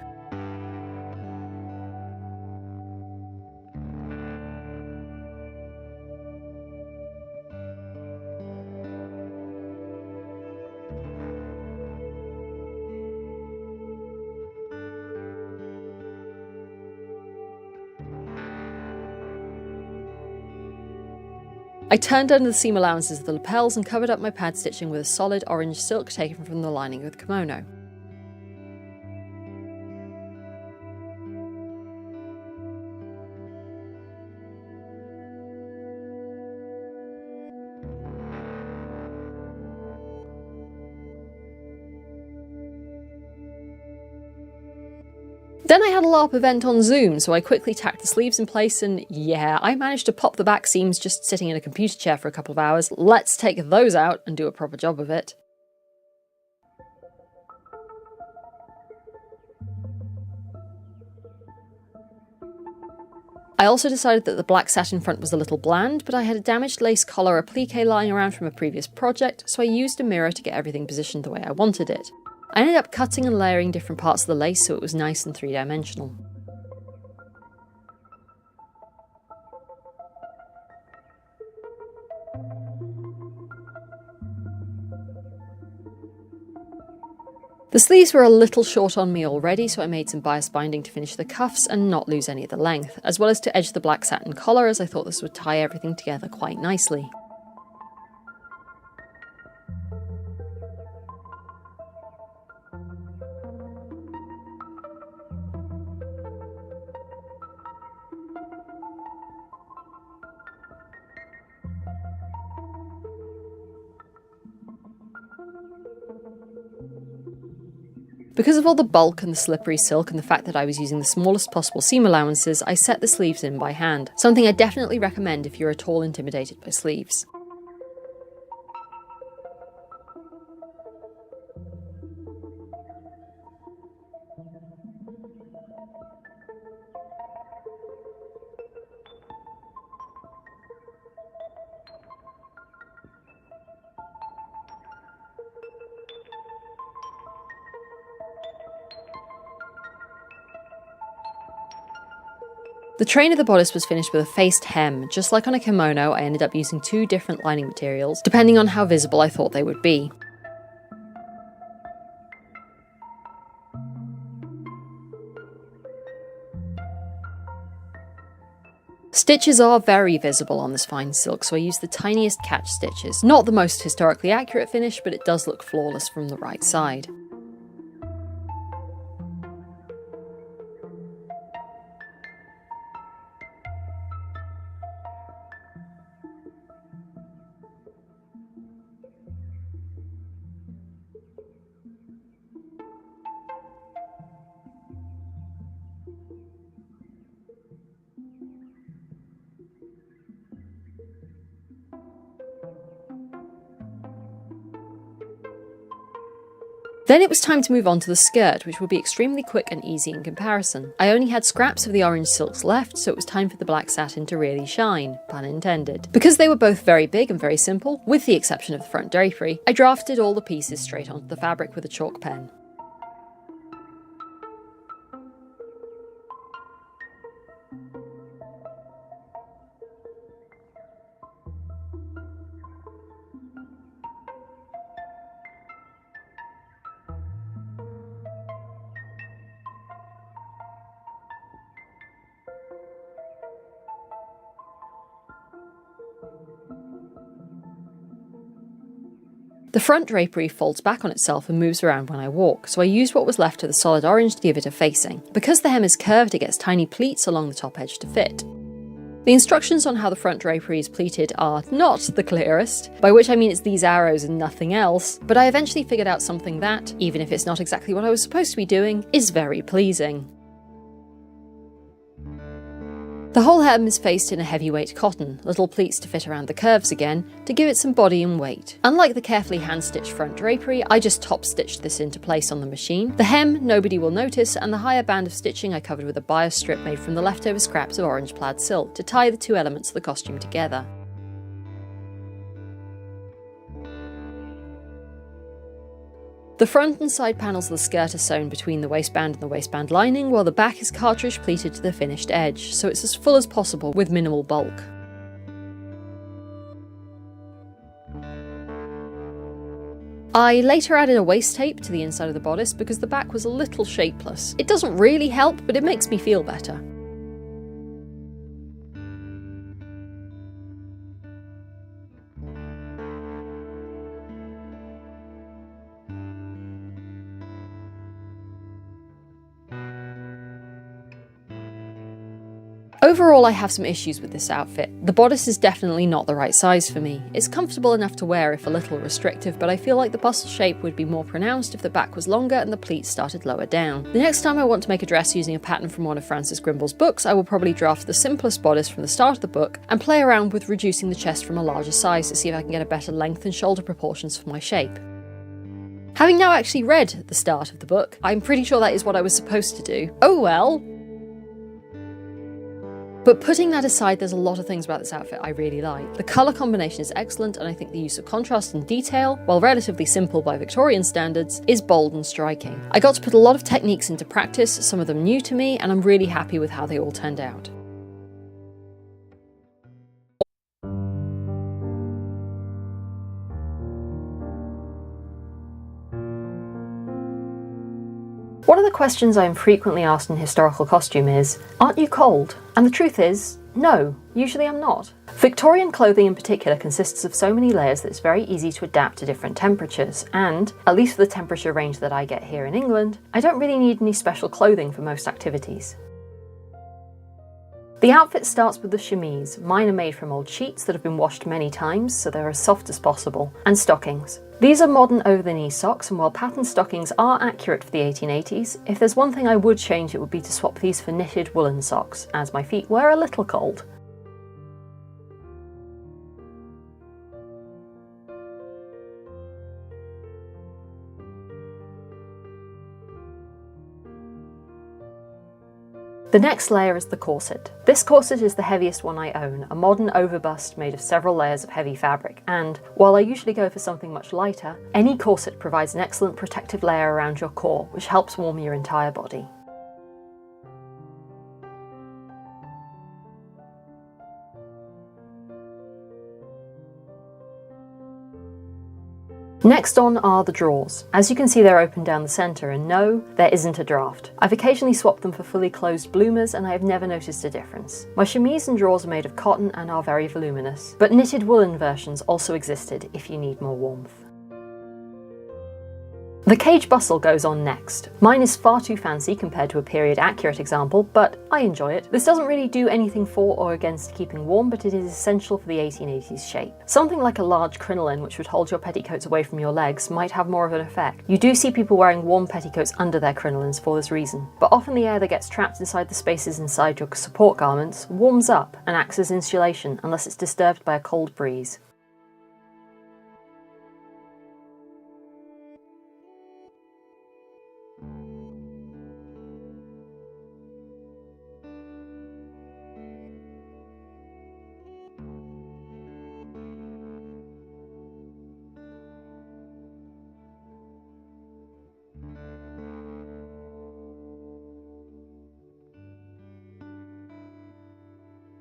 I turned under the seam allowances of the lapels and covered up my pad stitching with a solid orange silk taken from the lining of the kimono. Then I had a LARP event on Zoom, so I quickly tacked the sleeves in place, and yeah, I managed to pop the back seams just sitting in a computer chair for a couple of hours. Let's take those out and do a proper job of it. I also decided that the black satin front was a little bland, but I had a damaged lace collar applique lying around from a previous project, so I used a mirror to get everything positioned the way I wanted it. I ended up cutting and layering different parts of the lace so it was nice and three-dimensional. The sleeves were a little short on me already, so I made some bias binding to finish the cuffs and not lose any of the length, as well as to edge the black satin collar, as I thought this would tie everything together quite nicely. Because of all the bulk and the slippery silk and the fact that I was using the smallest possible seam allowances, I set the sleeves in by hand, something I definitely recommend if you're at all intimidated by sleeves. The train of the bodice was finished with a faced hem. Just like on a kimono, I ended up using 2 different lining materials, depending on how visible I thought they would be. Stitches are very visible on this fine silk, so I used the tiniest catch stitches. Not the most historically accurate finish, but it does look flawless from the right side. Then it was time to move on to the skirt, which would be extremely quick and easy in comparison. I only had scraps of the orange silks left, so it was time for the black satin to really shine, pun intended. Because they were both very big and very simple, with the exception of the front drapery, I drafted all the pieces straight onto the fabric with a chalk pen. The front drapery folds back on itself and moves around when I walk, so I used what was left of the solid orange to give it a facing. Because the hem is curved, it gets tiny pleats along the top edge to fit. The instructions on how the front drapery is pleated are not the clearest, by which I mean it's these arrows and nothing else, but I eventually figured out something that, even if it's not exactly what I was supposed to be doing, is very pleasing. The whole hem is faced in a heavyweight cotton, little pleats to fit around the curves again, to give it some body and weight. Unlike the carefully hand-stitched front drapery, I just top-stitched this into place on the machine. The hem nobody will notice, and the higher band of stitching I covered with a bias strip made from the leftover scraps of orange plaid silk to tie the 2 elements of the costume together. The front and side panels of the skirt are sewn between the waistband and the waistband lining, while the back is cartridge pleated to the finished edge, so it's as full as possible with minimal bulk. I later added a waist tape to the inside of the bodice because the back was a little shapeless. It doesn't really help, but it makes me feel better. Overall, I have some issues with this outfit. The bodice is definitely not the right size for me. It's comfortable enough to wear if a little restrictive, but I feel like the bustle shape would be more pronounced if the back was longer and the pleats started lower down. The next time I want to make a dress using a pattern from one of Frances Grimble's books, I will probably draft the simplest bodice from the start of the book and play around with reducing the chest from a larger size to see if I can get a better length and shoulder proportions for my shape. Having now actually read the start of the book, I'm pretty sure that is what I was supposed to do. Oh well! But putting that aside, there's a lot of things about this outfit I really like. The colour combination is excellent, and I think the use of contrast and detail, while relatively simple by Victorian standards, is bold and striking. I got to put a lot of techniques into practice, some of them new to me, and I'm really happy with how they all turned out. One of the questions I am frequently asked in historical costume is, aren't you cold? And the truth is, no, usually I'm not. Victorian clothing in particular consists of so many layers that it's very easy to adapt to different temperatures, and, at least for the temperature range that I get here in England, I don't really need any special clothing for most activities. The outfit starts with the chemise. Mine are made from old sheets that have been washed many times, so they're as soft as possible, and stockings. These are modern over-the-knee socks, and while patterned stockings are accurate for the 1880s, if there's one thing I would change, it would be to swap these for knitted woolen socks, as my feet were a little cold. The next layer is the corset. This corset is the heaviest one I own, a modern overbust made of several layers of heavy fabric, and while I usually go for something much lighter, any corset provides an excellent protective layer around your core, which helps warm your entire body. Next on are the drawers. As you can see, they're open down the centre, and no, there isn't a draft. I've occasionally swapped them for fully closed bloomers, and I have never noticed a difference. My chemise and drawers are made of cotton and are very voluminous, but knitted woolen versions also existed if you need more warmth. The cage bustle goes on next. Mine is far too fancy compared to a period accurate example, but I enjoy it. This doesn't really do anything for or against keeping warm, but it is essential for the 1880s shape. Something like a large crinoline, which would hold your petticoats away from your legs, might have more of an effect. You do see people wearing warm petticoats under their crinolines for this reason, but often the air that gets trapped inside the spaces inside your support garments warms up and acts as insulation unless it's disturbed by a cold breeze.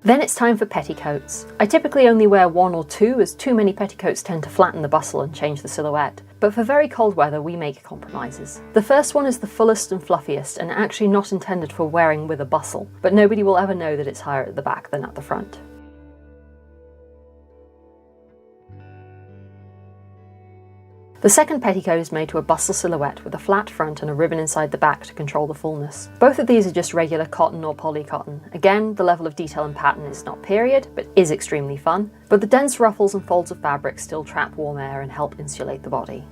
Then it's time for petticoats. I typically only wear one or two, as too many petticoats tend to flatten the bustle and change the silhouette. But for very cold weather, we make compromises. The first one is the fullest and fluffiest, and actually not intended for wearing with a bustle, but nobody will ever know that it's higher at the back than at the front. The second petticoat is made to a bustle silhouette with a flat front and a ribbon inside the back to control the fullness. Both of these are just regular cotton or polycotton. Again, the level of detail and pattern is not period, but is extremely fun. But the dense ruffles and folds of fabric still trap warm air and help insulate the body.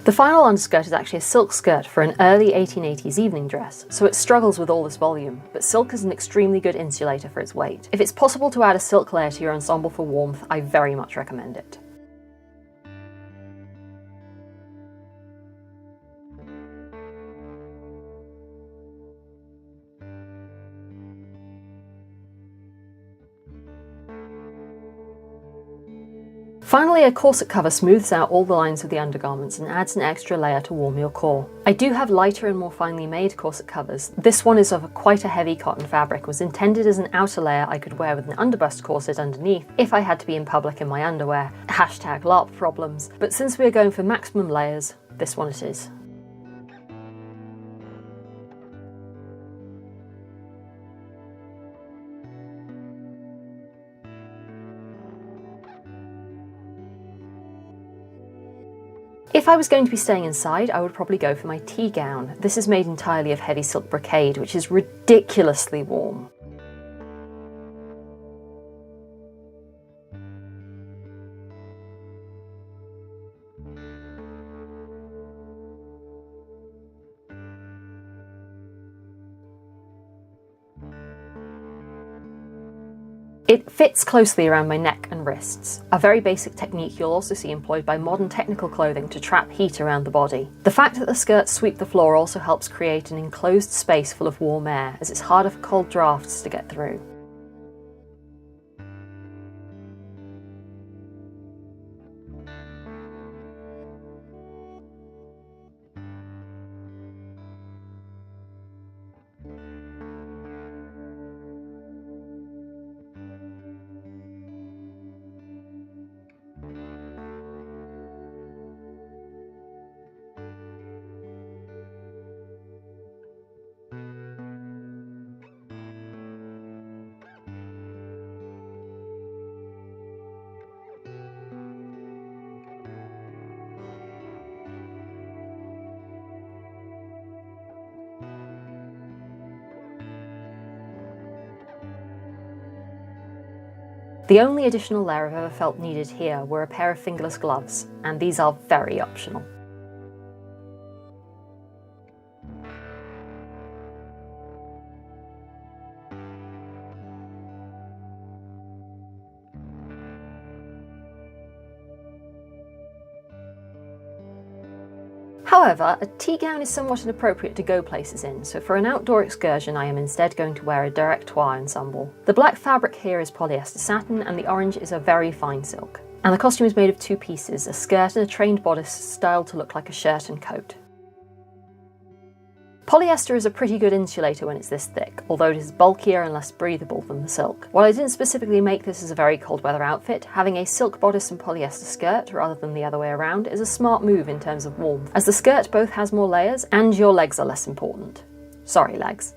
The final underskirt is actually a silk skirt for an early 1880s evening dress, so it struggles with all this volume, but silk is an extremely good insulator for its weight. If it's possible to add a silk layer to your ensemble for warmth, I very much recommend it. Finally, a corset cover smooths out all the lines of the undergarments and adds an extra layer to warm your core. I do have lighter and more finely made corset covers. This one is of quite a heavy cotton fabric, was intended as an outer layer I could wear with an underbust corset underneath if I had to be in public in my underwear. Hashtag LARP problems. But since we are going for maximum layers, this one it is. If I was going to be staying inside, I would probably go for my tea gown. This is made entirely of heavy silk brocade, which is ridiculously warm. It fits closely around my neck and wrists, a very basic technique you'll also see employed by modern technical clothing to trap heat around the body. The fact that the skirts sweep the floor also helps create an enclosed space full of warm air, as it's harder for cold drafts to get through. The only additional layer I've ever felt needed here were a pair of fingerless gloves, and these are very optional. However, a tea gown is somewhat inappropriate to go places in, so for an outdoor excursion I am instead going to wear a Directoire ensemble. The black fabric here is polyester satin and the orange is a very fine silk. And the costume is made of two pieces, a skirt and a trained bodice styled to look like a shirt and coat. Polyester is a pretty good insulator when it's this thick, although it is bulkier and less breathable than the silk. While I didn't specifically make this as a very cold weather outfit, having a silk bodice and polyester skirt, rather than the other way around, is a smart move in terms of warmth, as the skirt both has more layers and your legs are less important. Sorry, legs.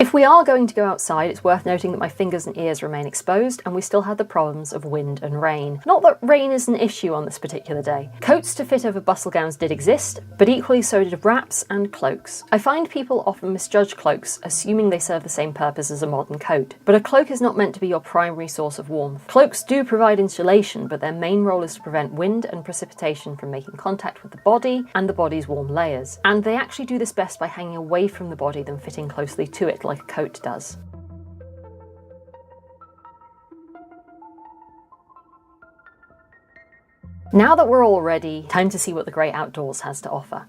If we are going to go outside, it's worth noting that my fingers and ears remain exposed and we still have the problems of wind and rain. Not that rain is an issue on this particular day. Coats to fit over bustle gowns did exist, but equally so did wraps and cloaks. I find people often misjudge cloaks, assuming they serve the same purpose as a modern coat. But a cloak is not meant to be your primary source of warmth. Cloaks do provide insulation, but their main role is to prevent wind and precipitation from making contact with the body and the body's warm layers. And they actually do this best by hanging away from the body than fitting closely to it like a coat does. Now that we're all ready, time to see what the great outdoors has to offer.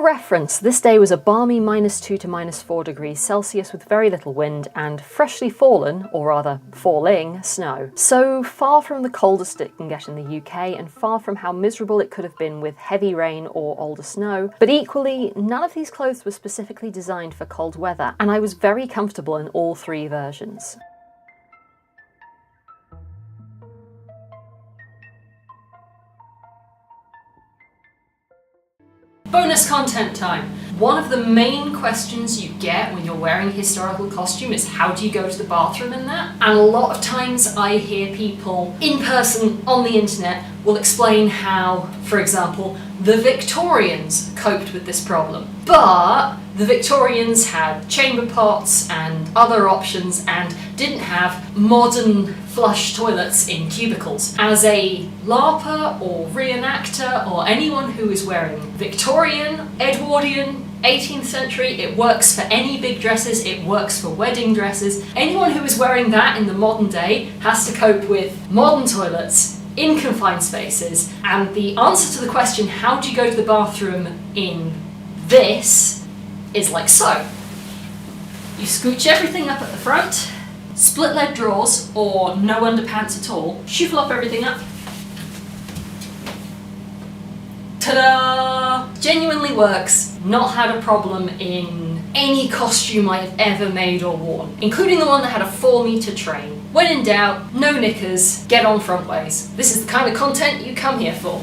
For reference, this day was a balmy -2 to -4 degrees Celsius with very little wind and freshly fallen, or rather falling, snow. So far from the coldest it can get in the UK and far from how miserable it could have been with heavy rain or older snow, but equally, none of these clothes were specifically designed for cold weather, and I was very comfortable in all three versions. Bonus content time! One of the main questions you get when you're wearing a historical costume is how do you go to the bathroom in that? And a lot of times I hear people in person on the internet will explain how, for example, the Victorians coped with this problem. But the Victorians had chamber pots and other options and didn't have modern flush toilets in cubicles. As a LARPer or reenactor or anyone who is wearing Victorian, Edwardian, 18th century, it works for any big dresses, it works for wedding dresses. Anyone who is wearing that in the modern day has to cope with modern toilets in confined spaces, and the answer to the question, how do you go to the bathroom in this, is like so. You scooch everything up at the front, split leg drawers or no underpants at all, shuffle up everything up. Ta-da! Genuinely works, not had a problem in any costume I've ever made or worn, including the one that had a 4-meter train. When in doubt, no knickers, get on front ways. This is the kind of content you come here for.